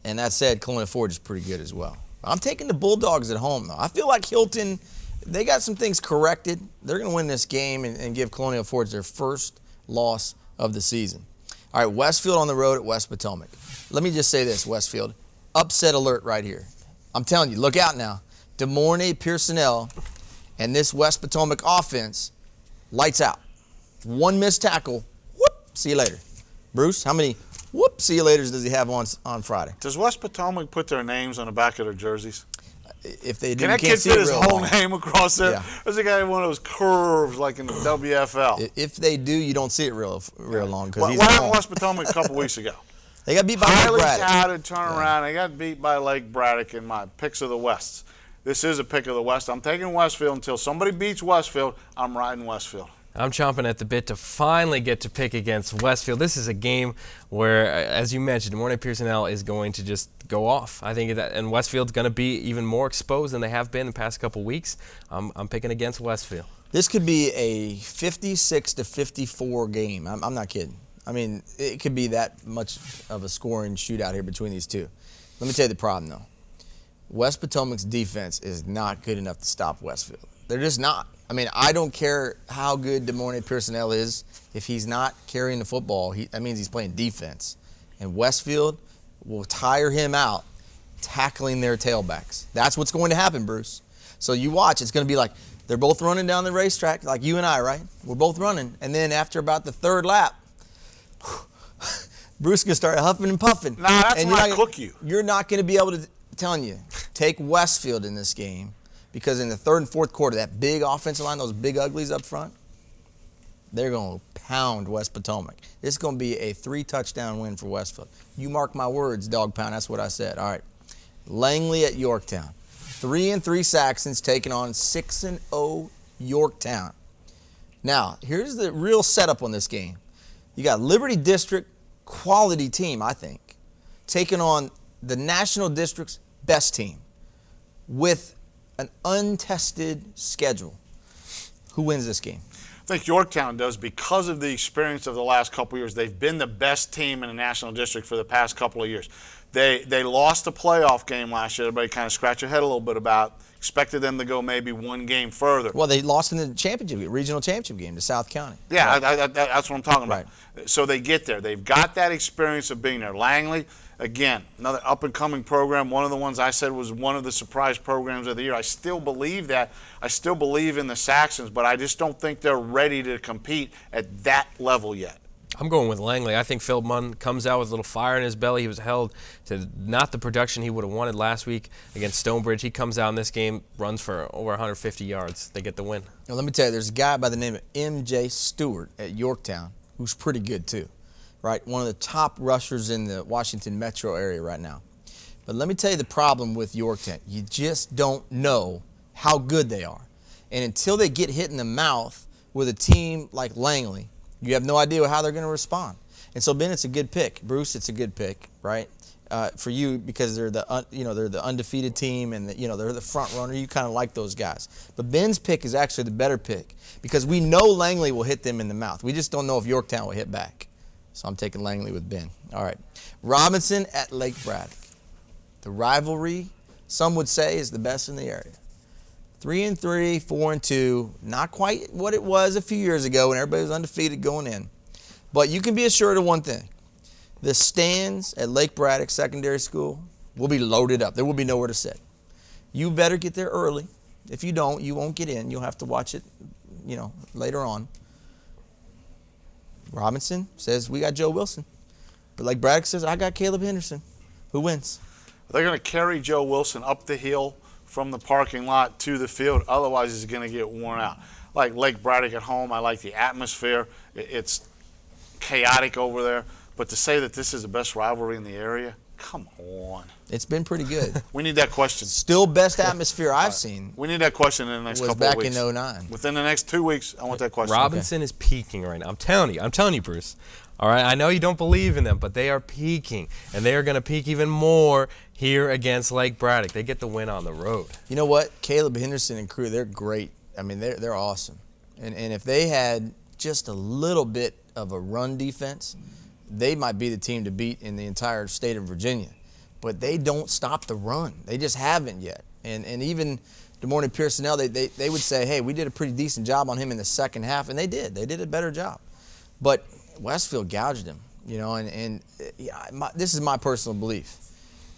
And that said, Colonial Forge is pretty good as well. I'm taking the Bulldogs at home, though. I feel like Hilton, they got some things corrected. They're going to win this game and give Colonial Forge their first loss of the season. All right, Westfield on the road at West Potomac. Let me just say this, Westfield. Upset alert right here. I'm telling you, look out now. DeMornay Pearsonell and this West Potomac offense, lights out. One missed tackle, whoop, see you later. Bruce, how many whoop, see you laters does he have on Friday? Does West Potomac put their names on the back of their jerseys? If they do, can that kid fit his whole name across there? Yeah. There's a guy with one of those curves like in the WFL. If they do, you don't see it real long. What happened in West Potomac a couple weeks ago? They got beat by Highly Lake Braddock. touted turnaround. They got beat by Lake Braddock in my picks of the West. This is a pick of the West. I'm taking Westfield until somebody beats Westfield. I'm riding Westfield. I'm chomping at the bit to finally get to pick against Westfield. This is a game where, as you mentioned, DeMornay Pearsonell is going to just go off. I think that, and Westfield's going to be even more exposed than they have been the past couple weeks. I'm picking against Westfield. This could be a 56-54 game. I'm not kidding. I mean, it could be that much of a scoring shootout here between these two. Let me tell you the problem, though. West Potomac's defense is not good enough to stop Westfield. They're just not. I mean, I don't care how good DeMornay Pearsonell is. If he's not carrying the football, that means he's playing defense. And Westfield will tire him out tackling their tailbacks. That's what's going to happen, Bruce. So you watch. It's going to be like they're both running down the racetrack, like you and I, right? We're both running. And then after about the third lap, Bruce is going to start huffing and puffing. Nah, that's when I cook you. You're not going to be able to, telling you, take Westfield in this game because in the third and fourth quarter, that big offensive line, those big uglies up front, they're going to pound West Potomac. This is going to be a 3-touchdown win for Westfield. You mark my words, dog pound. That's what I said. All right. Langley at Yorktown. 3-3 Saxons taking on 6-0 Yorktown. Now, here's the real setup on this game. You got Liberty District, quality team, I think, taking on the National District's best team with an untested schedule. Who wins this game? I think Yorktown does because of the experience of the last couple of years. They've been the best team in the National District for the past couple of years. They lost a playoff game last year. Everybody kind of scratched their head a little bit about. Expected them to go maybe one game further. Well, they lost in the championship, regional championship game to South County. Yeah, right. That's what I'm talking about. Right. So they get there. They've got that experience of being there. Langley, again, another up-and-coming program. One of the ones I said was one of the surprise programs of the year. I still believe that. I still believe in the Saxons, but I just don't think they're ready to compete at that level yet. I'm going with Langley. I think Phil Munn comes out with a little fire in his belly. He was held to not the production he would have wanted last week against Stonebridge. He comes out in this game, runs for over 150 yards. They get the win. Now, let me tell you, there's a guy by the name of M.J. Stewart at Yorktown who's pretty good too, right? One of the top rushers in the Washington metro area right now. But let me tell you the problem with Yorktown. You just don't know how good they are. And until they get hit in the mouth with a team like Langley, you have no idea how they're going to respond. And so, Ben, it's a good pick. Bruce, it's a good pick, right? For you because they're the undefeated team and they're the front runner. You kind of like those guys. But Ben's pick is actually the better pick because we know Langley will hit them in the mouth. We just don't know if Yorktown will hit back. So I'm taking Langley with Ben. All right. Robinson at Lake Braddock. The rivalry, some would say, is the best in the area. 3-3, 4-2, not quite what it was a few years ago when everybody was undefeated going in. But you can be assured of one thing. The stands at Lake Braddock Secondary School will be loaded up. There will be nowhere to sit. You better get there early. If you don't, you won't get in. You'll have to watch it, later on. Robinson says, we got Joe Wilson. But Lake Braddock says, I got Caleb Henderson. Who wins? They're going to carry Joe Wilson up the hill from the parking lot to the field. Otherwise, he's going to get worn out. Like Lake Braddock at home, I like the atmosphere. It's chaotic over there. But to say that this is the best rivalry in the area, come on. It's been pretty good. We need that question. Still best atmosphere I've seen. We need that question in the next couple of weeks. Was back in 09. Within the next 2 weeks, I want that question. Robinson is peaking right now. I'm telling you, Bruce. All right, I know you don't believe in them, but they are peaking, and they are going to peak even more here against Lake Braddock. They get the win on the road. You know what? Caleb Henderson and crew, they're great. I mean, they're awesome. And if they had just a little bit of a run defense, they might be the team to beat in the entire state of Virginia. But they don't stop the run. They just haven't yet. And even Des Moines Pearsonell, they would say, hey, we did a pretty decent job on him in the second half, and they did. They did a better job. But Westfield gouged him, and this is my personal belief.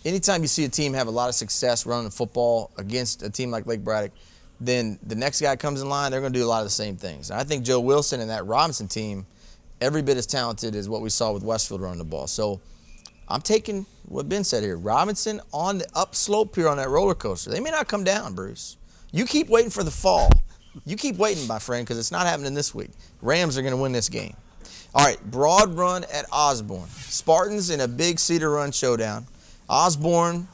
Anytime you see a team have a lot of success running the football against a team like Lake Braddock, then the next guy comes in line, they're going to do a lot of the same things. And I think Joe Wilson and that Robinson team, every bit as talented as what we saw with Westfield running the ball. So I'm taking what Ben said here. Robinson on the upslope here on that roller coaster. They may not come down, Bruce. You keep waiting for the fall. You keep waiting, my friend, because it's not happening this week. Rams are going to win this game. All right, Broad Run at Osborne. Spartans in a big Cedar Run showdown. Osborne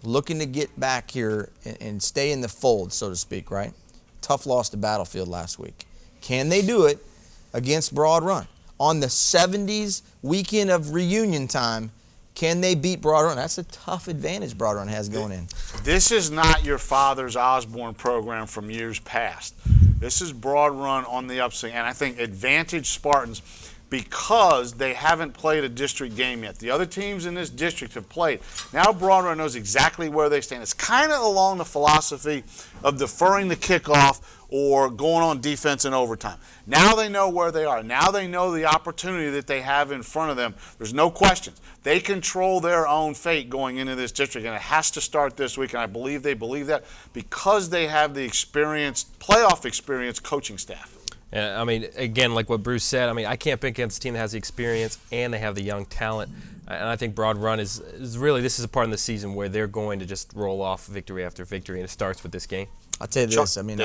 looking to get back here and stay in the fold, so to speak, right? Tough loss to Battlefield last week. Can they do it against Broad Run? On the 70s weekend of reunion time, can they beat Broad Run? That's a tough advantage Broad Run has going in. This is not your father's Osborne program from years past. This is Broad Run on the upswing, and I think advantage Spartans because they haven't played a district game yet. The other teams in this district have played. Now Broad Run knows exactly where they stand. It's kind of along the philosophy of deferring the kickoff or going on defense in overtime. Now they know where they are. Now they know the opportunity that they have in front of them. There's no questions. They control their own fate going into this district, and it has to start this week, and I believe they believe that because they have the playoff experience coaching staff. And I mean, again, like what Bruce said, I mean, I can't pick against a team that has the experience and they have the young talent. And I think Broad Run is really, this is a part of the season where they're going to just roll off victory after victory, and it starts with this game. I'll tell you this, I mean,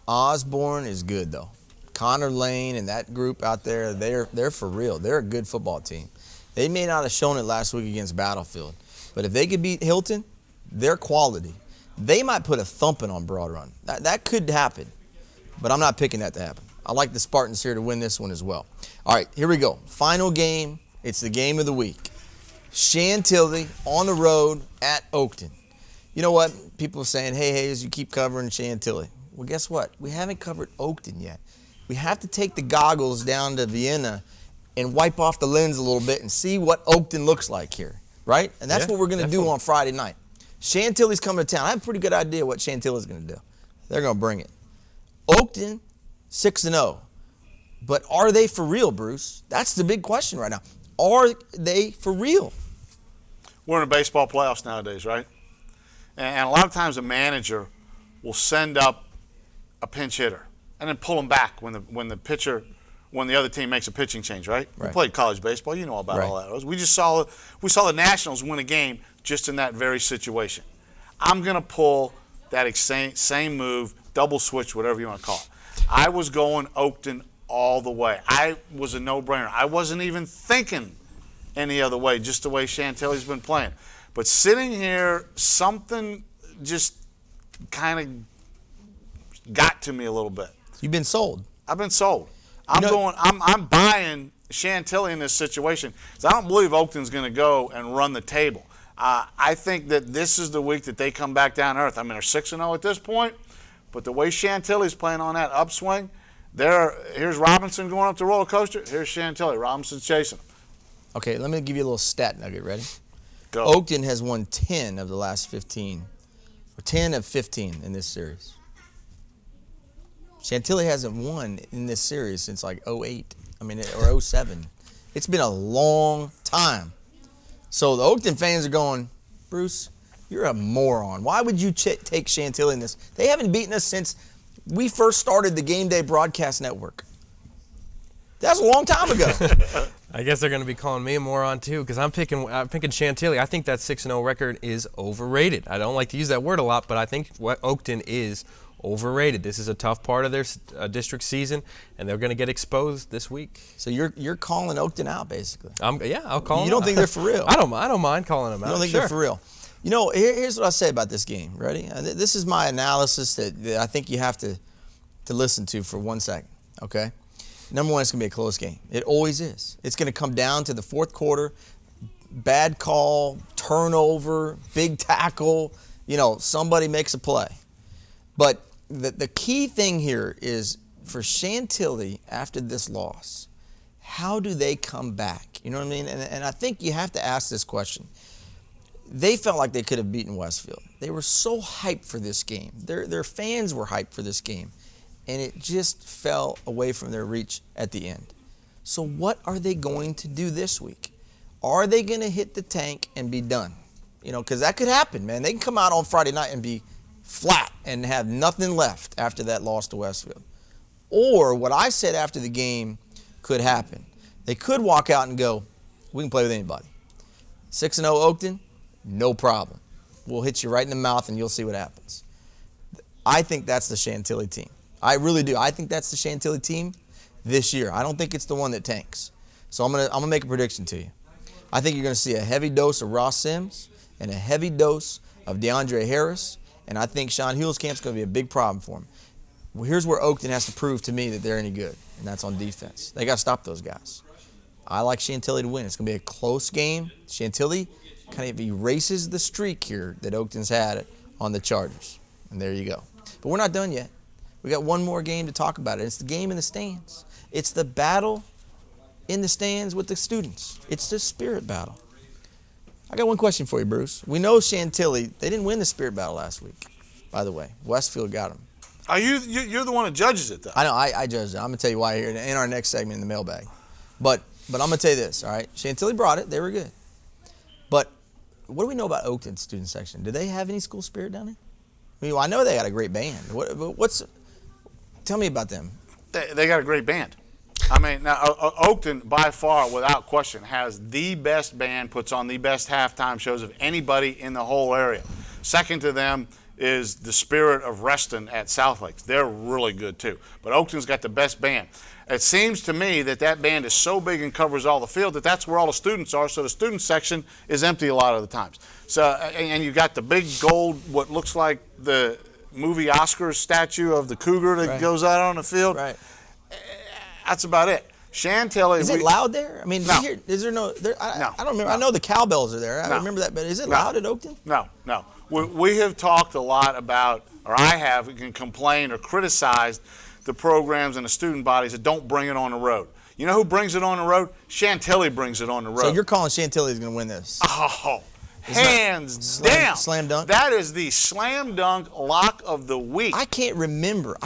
Osborne is good, though. Connor Lane and that group out there, they're for real. They're a good football team. They may not have shown it last week against Battlefield, but if they could beat Hilton, they're quality. They might put a thumping on Broad Run. That could happen, but I'm not picking that to happen. I like the Spartans here to win this one as well. All right, here we go. Final game. It's the game of the week. Chantilly on the road at Oakton. You know what? People are saying, hey, Hayes, you keep covering Chantilly. Well, guess what? We haven't covered Oakton yet. We have to take the goggles down to Vienna and wipe off the lens a little bit and see what Oakton looks like here, right? And that's what we're going to do on Friday night. Chantilly's coming to town. I have a pretty good idea what Chantilly's going to do. They're going to bring it. Oakton, 6-0. But are they for real, Bruce? That's the big question right now. Are they for real? We're in the baseball playoffs nowadays, right? And a lot of times a manager will send up a pinch hitter and then pull him back when the other team makes a pitching change, right? We played college baseball. You know about all that. We saw the Nationals win a game just in that very situation. I'm going to pull that same move, double switch, whatever you want to call it. I was going Oakton all the way. I was a no-brainer. I wasn't even thinking any other way, just the way Chantilly's been playing. But sitting here, something just kind of got to me a little bit. You've been sold. I've been sold. I'm buying Chantilly in this situation because I don't believe Oakton's going to go and run the table. I think that this is the week that they come back down to earth. I mean, they're 6-0 at this point, but the way Chantilly's playing on that upswing, here's Robinson going up the roller coaster. Here's Chantilly. Robinson's chasing him. Okay, let me give you a little stat nugget. Ready? Go. Oakton has won 10 of the last 15, or 10 of 15 in this series. Chantilly hasn't won in this series since like 08, or 07. It's been a long time. So the Oakton fans are going, Bruce, you're a moron. Why would you take Chantilly in this? They haven't beaten us since we first started the Game Day Broadcast Network. That was a long time ago. I guess they're going to be calling me a moron too, because I'm picking Chantilly. I think that 6-0 record is overrated. I don't like to use that word a lot, but I think what Oakton is overrated. This is a tough part of their district season, and they're going to get exposed this week. So you're calling Oakton out, basically. I'll call them. You don't think they're for real? I don't mind calling them out. You don't think they're for real? You know, here's what I say about this game. Ready? This is my analysis that I think you have to listen to for 1 second. Okay. Number one, it's going to be a close game. It always is. It's going to come down to the fourth quarter, bad call, turnover, big tackle. You know, somebody makes a play. But the key thing here is for Chantilly after this loss, how do they come back? You know what I mean? And I think you have to ask this question. They felt like they could have beaten Westfield. They were so hyped for this game. Their fans were hyped for this game. And it just fell away from their reach at the end. So what are they going to do this week? Are they going to hit the tank and be done? You know, because that could happen, man. They can come out on Friday night and be flat and have nothing left after that loss to Westfield. Or what I said after the game could happen. They could walk out and go, we can play with anybody. 6-0 Oakton, no problem. We'll hit you right in the mouth and you'll see what happens. I think that's the Chantilly team. I really do. I think that's the Chantilly team this year. I don't think it's the one that tanks. So I'm gonna make a prediction to you. I think you're gonna see a heavy dose of Ross Sims and a heavy dose of DeAndre Harris, and I think Sean Huelscamp's gonna be a big problem for him. Well, here's where Oakton has to prove to me that they're any good, and that's on defense. They gotta stop those guys. I like Chantilly to win. It's gonna be a close game. Chantilly kind of erases the streak here that Oakton's had on the Chargers, and there you go. But we're not done yet. We got one more game to talk about. It's the game in the stands. It's the battle in the stands with the students. It's the spirit battle. I got one question for you, Bruce. We know Chantilly, they didn't win the spirit battle last week, by the way. Westfield got them. Are you're the one that judges it, though? I know, I judge it. I'm going to tell you why here in our next segment in the mailbag. But I'm going to tell you this, all right? Chantilly brought it. They were good. But what do we know about Oakton's student section? Do they have any school spirit down there? I mean, I know they got a great band. Tell me about them. They got a great band. I mean, now Oakton, by far, without question, has the best band, puts on the best halftime shows of anybody in the whole area. Second to them is the Spirit of Reston at South Lakes. They're really good, too. But Oakton's got the best band. It seems to me that band is so big and covers all the field that that's where all the students are, so the student section is empty a lot of the times. So, and you got the big gold, what looks like the movie Oscars statue of the cougar that goes out on the field. Right. That's about it. Chantilly. Is it loud there? I mean, no. Is there no? I don't remember. No. I know the cowbells are there. I remember that, but is it loud at Oakton? No. We have talked a lot about, or I have, complained or criticized the programs and the student bodies that don't bring it on the road. You know who brings it on the road? Chantilly brings it on the road. So you're calling Chantilly is going to win this? Oh. Hands down. Slam dunk? That is the slam dunk lock of the week. I can't remember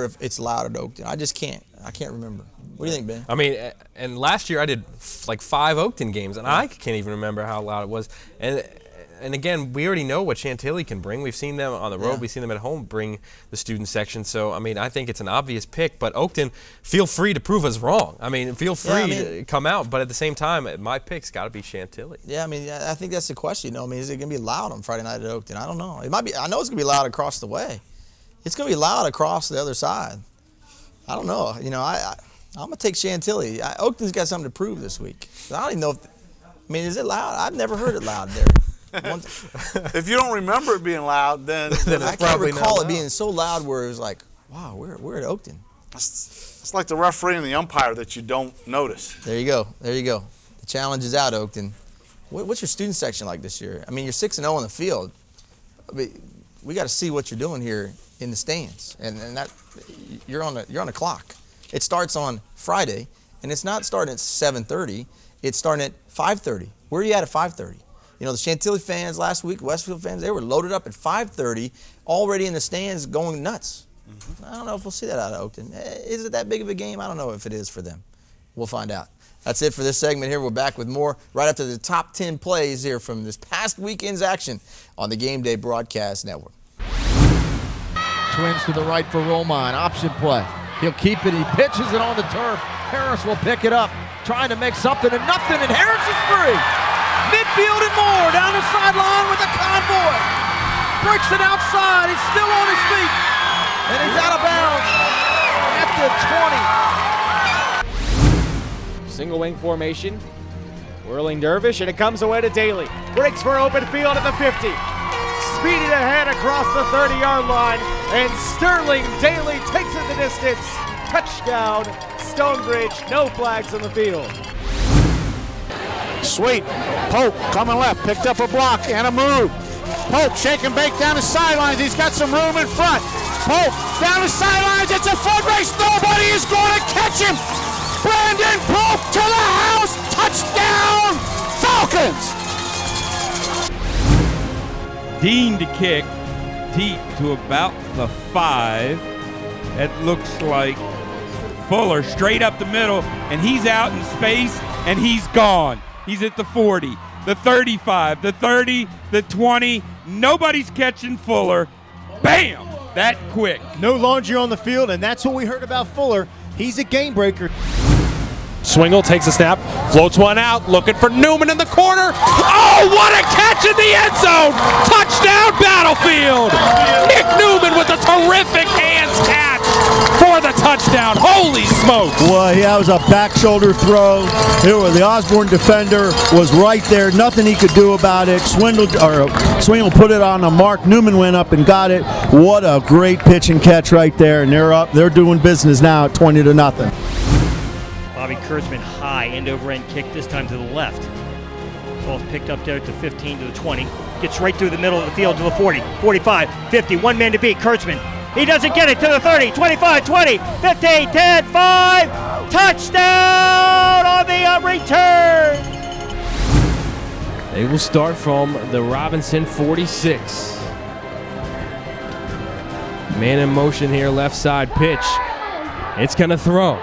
if it's loud at Oakton. I just can't. I can't remember. What do you think, Ben? I mean, and last year I did like 5 Oakton games, and I can't even remember how loud it was. And again, we already know what Chantilly can bring. We've seen them on the road. We've seen them at home bring the student section. So, I mean, I think it's an obvious pick. But Oakton, feel free to prove us wrong. I mean, feel free to come out. But at the same time, my pick's got to be Chantilly. Yeah, I mean, I think that's the question. You know, I mean, is it going to be loud on Friday night at Oakton? I don't know. It might be. I know it's going to be loud across the way. It's going to be loud across the other side. I don't know. You know, I'm going to take Chantilly. Oakton's got something to prove this week. I don't even know is it loud? I've never heard it loud there. If you don't remember it being loud, then I can't recall it being so loud where it was like, wow, we're at Oakton. It's like the referee and the umpire that you don't notice. There you go. The challenge is out, Oakton. What's your student section like this year? I mean, you're 6-0 on the field. I mean, we got to see what you're doing here in the stands, and that you're on the clock. It starts on Friday, and it's not starting at 7:30. It's starting at 5:30. Where are you at 5:30? You know, the Chantilly fans last week, Westfield fans, they were loaded up at 5:30, already in the stands going nuts. Mm-hmm. I don't know if we'll see that out of Oakton. Is it that big of a game? I don't know if it is for them. We'll find out. That's it for this segment here. We're back with more right after the top 10 plays here from this past weekend's action on the Game Day Broadcast Network. Twins to the right for Romine. Option play. He'll keep it. He pitches it on the turf. Harris will pick it up. trying to make something and nothing, and Harris is free. Midfield and more, down the sideline with a convoy. Breaks it outside, he's still on his feet. And he's out of bounds at the 20. Single wing formation. Whirling dervish, and it comes away to Daly. Breaks for open field at the 50. Speeding ahead across the 30-yard line, and Sterling Daly takes it the distance. Touchdown, Stonebridge, no flags on the field. Sweet, Pope coming left, picked up a block and a move. Pope shake and bake down the sidelines, he's got some room in front. Pope down the sidelines, it's a foot race, nobody is going to catch him. Brandon Pope to the house, touchdown, Falcons! Dean to kick deep to about the 5. It looks like Fuller straight up the middle, and he's out in space, and he's gone. He's at the 40, the 35, the 30, the 20. Nobody's catching Fuller. Bam! That quick. No laundry on the field, and that's what we heard about Fuller. He's a game breaker. Swingle takes a snap, floats one out, looking for Newman in the corner. Oh, what a catch in the end zone! Touchdown, Battlefield! Nick Newman with a terrific hands catch for the touchdown. Holy smokes! Well, yeah, it was a back shoulder throw. The Osborne defender was right there. Nothing he could do about it. Swingle put it on a mark. Newman went up and got it. What a great pitch and catch right there. And they're up. They're doing business now at 20-0. Bobby Kurtzman high, end over end kick, this time to the left. Ball's picked up there at the 15 to the 20. Gets right through the middle of the field to the 40, 45, 50. One man to beat, Kurtzman. He doesn't get it to the 30, 25, 20, 15, 10, 5. Touchdown on the return. They will start from the Robinson 46. Man in motion here, left side pitch. It's going to throw.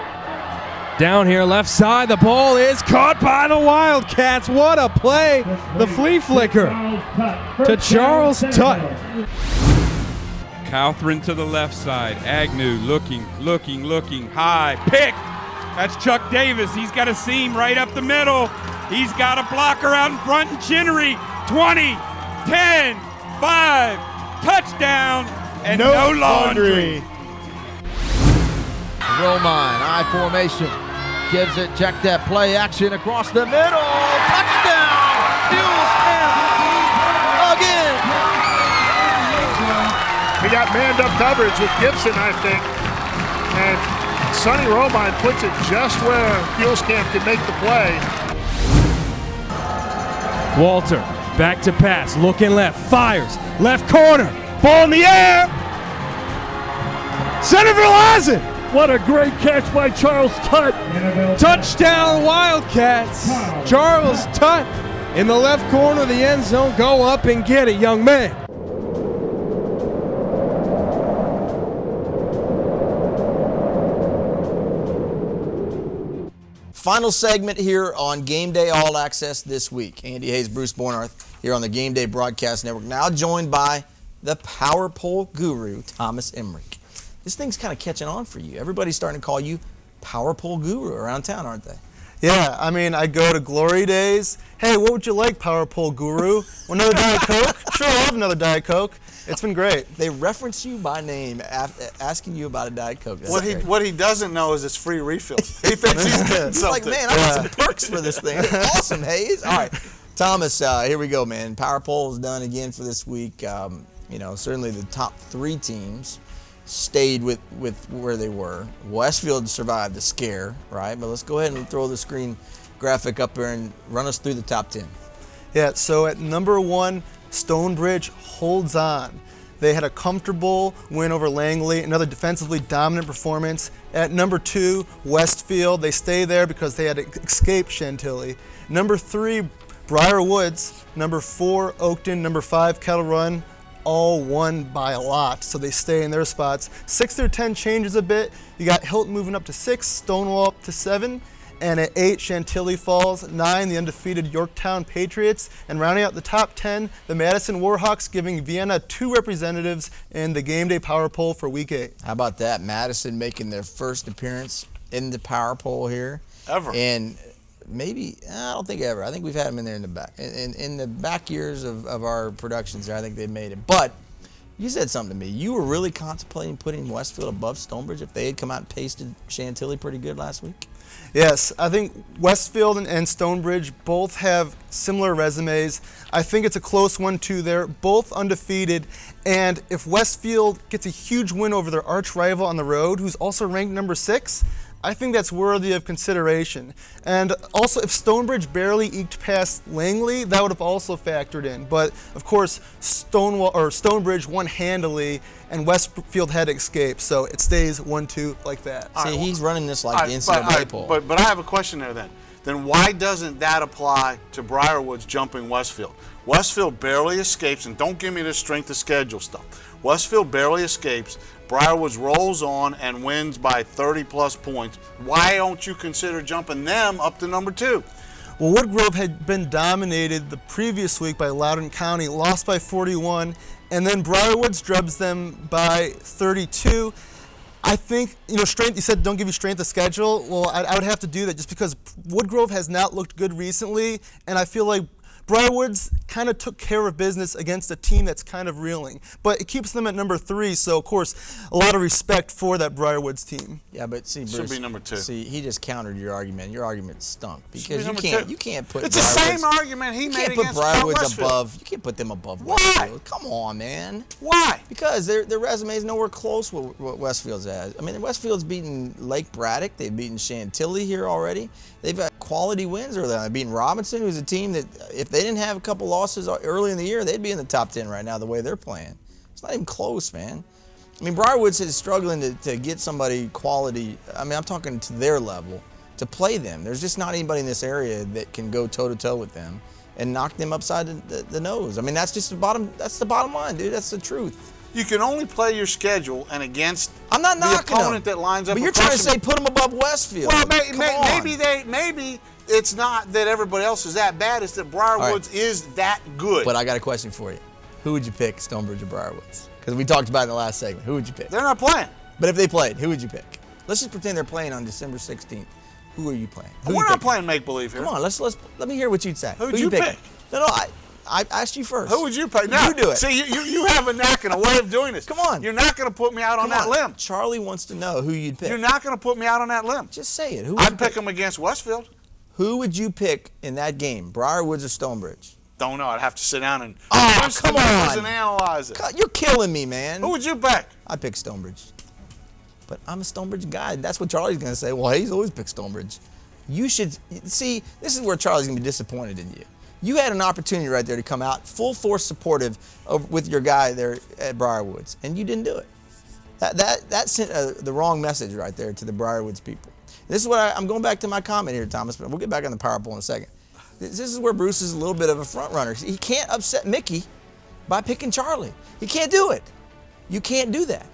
Down here, left side, the ball is caught by the Wildcats. What a play. The flea flicker to Charles Tutt. Cowthron to the left side. Agnew looking high. Picked. That's Chuck Davis. He's got a seam right up the middle. He's got a blocker out in front, and Chinnery. 20, 10, 5, touchdown, and no laundry. Romine, I formation. Gives it, check that play action across the middle. Touchdown! Hills again. We got manned up coverage with Gibson, I think. And Sonny Romine puts it just where Fuelscamp can make the play. Walter, back to pass, looking left, fires, left corner, ball in the air. Centerville has it. What a great catch by Charles Tutt. Touchdown Wildcats. Charles Tutt in the left corner of the end zone. Go up and get it, young man. Final segment here on Game Day All Access this week. Andy Hayes, Bruce Bornarth here on the Game Day Broadcast Network. Now joined by the power pole guru, Thomas Emerick. This thing's kind of catching on for you. Everybody's starting to call you power pole guru around town, aren't they? Yeah, I mean, I go to Glory Days. Hey, what would you like, power pole guru? Want another Diet Coke? Sure, I'll have another Diet Coke. It's been great. They reference you by name, asking you about a Diet Coke. What he doesn't know is it's free refills. He thinks he's getting He's something. like, man, I got some perks for this thing. It's awesome, Hayes. All right, Thomas, here we go, man. Power pole is done again for this week. Certainly the top 3 teams stayed with where they were. Westfield survived the scare, right? But let's go ahead and throw the screen graphic up there and run us through the top 10. Yeah, so at number 1, Stonebridge holds on. They had a comfortable win over Langley, another defensively dominant performance. At number 2, Westfield, they stay there because they had escaped Chantilly. Number 3, Briar Woods. Number 4, Oakton. Number 5, Kettle Run. All won by a lot, so they stay in their spots. 6 through 10 changes a bit. You got Hilton moving up to 6, Stonewall up to 7, and at 8, Chantilly falls. 9, the undefeated Yorktown Patriots, and rounding out the top 10, the Madison Warhawks, giving Vienna 2 representatives in the Game Day Power Poll for Week 8. How about that? Madison making their first appearance in the Power Poll here. Ever. And maybe, I don't think ever. I think we've had them in there in the back. In the back years of our productions there, I think they've made it. But you said something to me. You were really contemplating putting Westfield above Stonebridge if they had come out and pasted Chantilly pretty good last week? Yes, I think Westfield and Stonebridge both have similar resumes. I think it's a close 1-2 there, both undefeated. And if Westfield gets a huge win over their arch rival on the road, who's also ranked number 6, I think that's worthy of consideration. And also, if Stonebridge barely eked past Langley, that would have also factored in. But of course, Stonebridge won handily, and Westfield had to escape, so it stays 1-2 like that. See, he's running this like the NCAA poll. But I have a question there then. Then why doesn't that apply to Briarwood's jumping Westfield? Westfield barely escapes, and don't give me this strength of schedule stuff. Westfield barely escapes. Briarwoods rolls on and wins by 30-plus points. Why don't you consider jumping them up to number 2? Well, Woodgrove had been dominated the previous week by Loudoun County, lost by 41, and then Briarwoods drubs them by 32. I think, strength, you said don't give you strength of schedule. Well, I would have to do that just because Woodgrove has not looked good recently, and I feel like Briarwoods kind of took care of business against a team that's kind of reeling. But it keeps them at number 3, so of course, a lot of respect for that Briarwoods team. Yeah, but see, Bruce, should be number 2. See, he just countered your argument. Your argument stunk because you can't put. It's the same argument he made against Briarwoods above. You can't put them above Westfield. Come on, man. Why? Because their resume is nowhere close with what Westfield's has. I mean, Westfield's beaten Lake Braddock. They've beaten Chantilly here already. They've got quality wins early on. They've beaten Robinson, who's a team that if they didn't have a couple losses early in the year, they'd be in the top 10 right now the way they're playing. It's not even close, man. I mean, Briarwoods is struggling to get somebody quality. I mean, I'm talking to their level to play them. There's just not anybody in this area that can go toe-to-toe with them and knock them upside the nose. I mean, that's just that's the bottom line, dude. That's the truth. You can only play your schedule and against I'm not the knocking opponent them, that lines up. But you're trying to say put them above Westfield. Well, maybe it's not that everybody else is that bad. It's that Briarwoods is that good. But I got a question for you. Who would you pick, Stonebridge or Briarwoods? Because we talked about it in the last segment. Who would you pick? They're not playing. But if they played, who would you pick? Let's just pretend they're playing on December 16th. Who are you playing? We're not playing make-believe here. Come on, let me hear what you'd say. Who would you pick? No, I asked you first. Who would you pick? No, you do it. See, you have a knack and a way of doing this. Come on. You're not going to put me out on that limb. Charlie wants to know who you'd pick. You're not going to put me out on that limb. Just say it. I'd pick them against Westfield. Who would you pick in that game, Briarwoods or Stonebridge? Don't know. I'd have to sit down and come on. and analyze it. You're killing me, man. Who would you pick? I'd pick Stonebridge. But I'm a Stonebridge guy. That's what Charlie's going to say. Well, he's always picked Stonebridge. You should see. This is where Charlie's going to be disappointed in you. You had an opportunity right there to come out full force supportive with your guy there at Briarwoods, and you didn't do it. That sent the wrong message right there to the Briarwoods people. This is what I'm going back to my comment here, Thomas, but we'll get back on the power poll in a second. This is where Bruce is a little bit of a front runner. He can't upset Mickey by picking Charlie. He can't do it. You can't do that.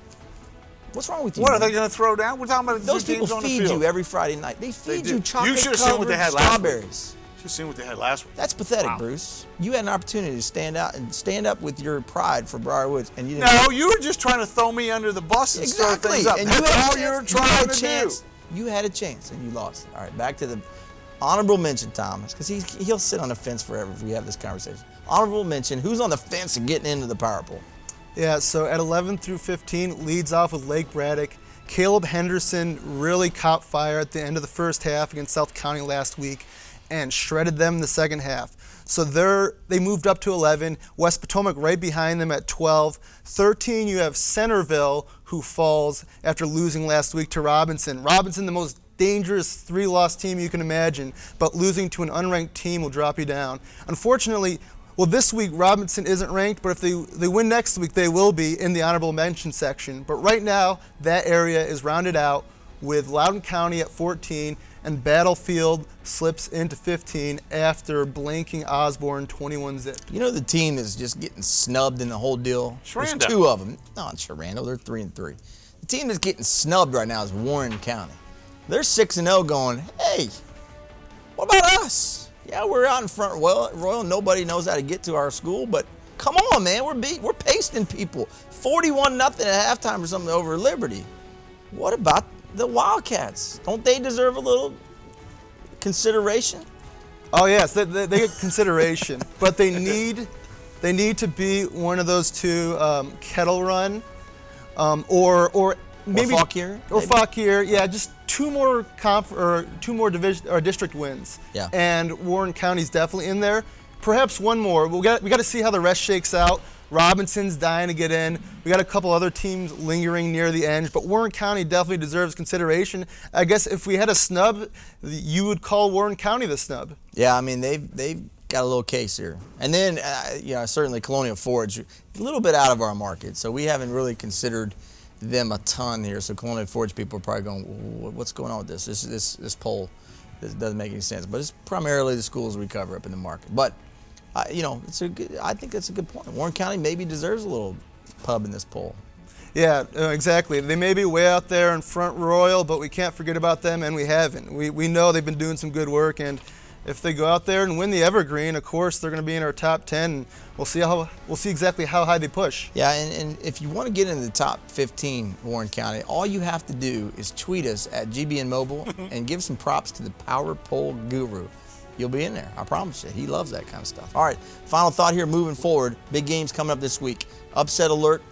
What's wrong with you? What, are they going to throw down? We're talking about those people on the feed field. you every Friday night. They feed you chocolate You should have seen what they had last strawberries. week. You should have seen what they had last week. That's pathetic, Wow. Bruce. You had an opportunity to stand out and stand up with your pride for Briarwoods, and you didn't. No, you were just trying to throw me under the bus and stir things up. And That's you had all you were trying to do. You had a chance, and you lost. All right, back to the honorable mention, Thomas, because he'll sit on the fence forever if we have this conversation. Honorable mention, who's on the fence and getting into the power poll? Yeah, so at 11 through 15, leads off with Lake Braddock. Caleb Henderson really caught fire at the end of the first half against South County last week and shredded them in the second half. So they moved up to 11. West Potomac right behind them at 12. 13, you have Centerville, who falls after losing last week to Robinson. Robinson, the most dangerous 3-loss team you can imagine, but losing to an unranked team will drop you down. Unfortunately, well, this week Robinson isn't ranked, but if they win next week, they will be in the honorable mention section. But right now, that area is rounded out with Loudoun County at 14, and Battlefield slips into 15 after blanking Osborne 21-zip. You know the team is just getting snubbed in the whole deal? There's Sharando. 2 of them. Not Sharando, they're 3-3. The team that's getting snubbed right now is Warren County. They're 6-0 going, hey, what about us? Yeah, we're out in front Royal. Nobody knows how to get to our school, but come on, man. We're pasting people. 41-0 at halftime or something over Liberty. What about the Wildcats? Don't they deserve a little consideration? Oh yes, they get consideration, but they need to be one of those two, Kettle Run, or maybe Fauquier. Yeah, just two more division or district wins. Yeah. And Warren County's definitely in there. Perhaps one more. We got to see how the rest shakes out. Robinson's dying to get in. We got a couple other teams lingering near the edge, but Warren County definitely deserves consideration. I guess if we had a snub, you would call Warren County the snub. Yeah, I mean they've got a little case here, and then certainly Colonial Forge, a little bit out of our market, so we haven't really considered them a ton here. So Colonial Forge people are probably going, what's going on with this? This poll doesn't make any sense. But it's primarily the schools we cover up in the market. But I think that's a good point. Warren County maybe deserves a little pub in this poll. Yeah, exactly. They may be way out there in Front Royal, but we can't forget about them, and we haven't. We know they've been doing some good work, and if they go out there and win the Evergreen, of course they're going to be in our top 10. And we'll see exactly how high they push. Yeah, and if you want to get into the top 15, Warren County, all you have to do is tweet us at GBN Mobile and give some props to the Power Pole Guru. You'll be in there. I promise you. He loves that kind of stuff. All right, final thought here moving forward. Big games coming up this week. Upset alert,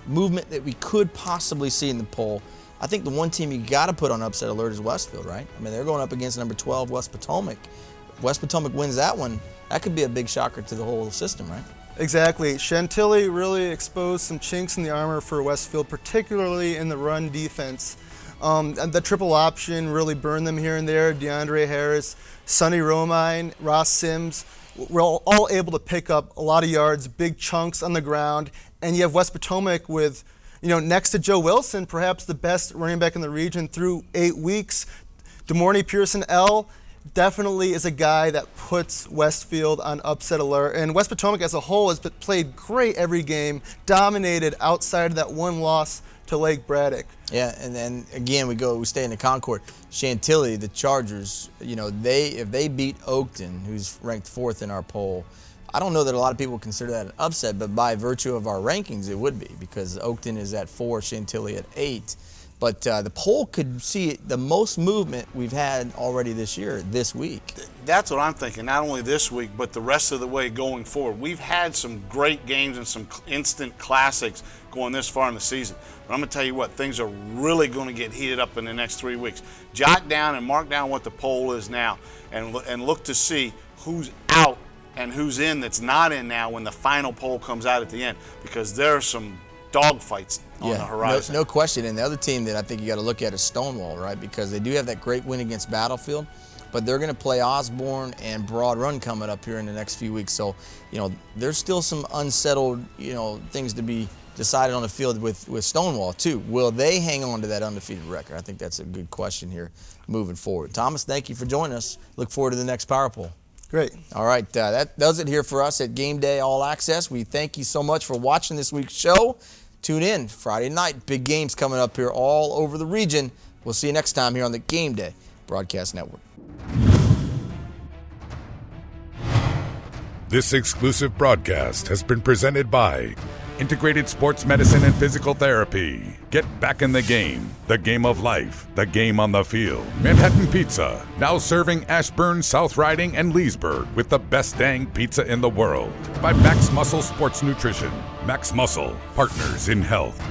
movement that we could possibly see in the poll. I think the one team you got to put on upset alert is Westfield, right? I mean, they're going up against number 12, West Potomac. West Potomac wins that one. That could be a big shocker to the whole system, right? Exactly. Chantilly really exposed some chinks in the armor for Westfield, particularly in the run defense. And the triple option really burned them here and there. DeAndre Harris, Sonny Romine, Ross Sims were all able to pick up a lot of yards, big chunks on the ground. And you have West Potomac with, next to Joe Wilson, perhaps the best running back in the region through 8 weeks. DeMorney Pearson L. definitely is a guy that puts Westfield on upset alert. And West Potomac as a whole has played great every game, dominated outside of that one loss to Lake Braddock. Yeah, and then again we stay in the Concord. Chantilly, the Chargers, if they beat Oakton, who's ranked 4th in our poll, I don't know that a lot of people consider that an upset, but by virtue of our rankings, it would be, because Oakton is at 4, Chantilly at 8. But the poll could see the most movement we've had already this year, this week. That's what I'm thinking, not only this week, but the rest of the way going forward. We've had some great games and some instant classics going this far in the season. But I'm going to tell you what, things are really going to get heated up in the next 3 weeks. Jot down and mark down what the poll is now, and look to see who's out and who's in that's not in now when the final poll comes out at the end, because there are some dogfights on the horizon. No question. And the other team that I think you got to look at is Stonewall, right? Because they do have that great win against Battlefield, but they're going to play Osborne and Broad Run coming up here in the next few weeks. So, there's still some unsettled, things to be decided on the field with Stonewall too. Will they hang on to that undefeated record? I think that's a good question here moving forward. Thomas, thank you for joining us. Look forward to the next Power Poll. Great. All right, that does it here for us at Gameday All-Access. We thank you so much for watching this week's show. Tune in Friday night. Big games coming up here all over the region. We'll see you next time here on the Gameday Broadcast Network. This exclusive broadcast has been presented by Integrated Sports Medicine and Physical Therapy. Get back in the game of life, the game on the field. Manhattan Pizza, now serving Ashburn, South Riding, and Leesburg with the best dang pizza in the world. By Max Muscle Sports Nutrition. Max Muscle, partners in health.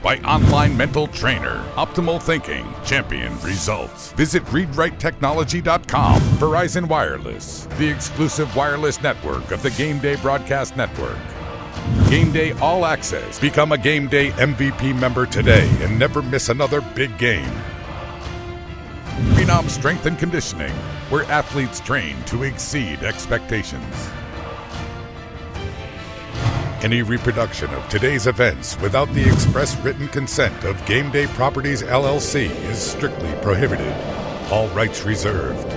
By Online Mental Trainer, Optimal Thinking, Champion Results. Visit ReadWriteTechnology.com. Verizon Wireless, the exclusive wireless network of the Gameday Broadcast Network. Gameday All-Access. Become a Gameday MVP member today and never miss another big game. Phenom Strength and Conditioning, where athletes train to exceed expectations. Any reproduction of today's events without the express written consent of Gameday Properties LLC is strictly prohibited. All rights reserved.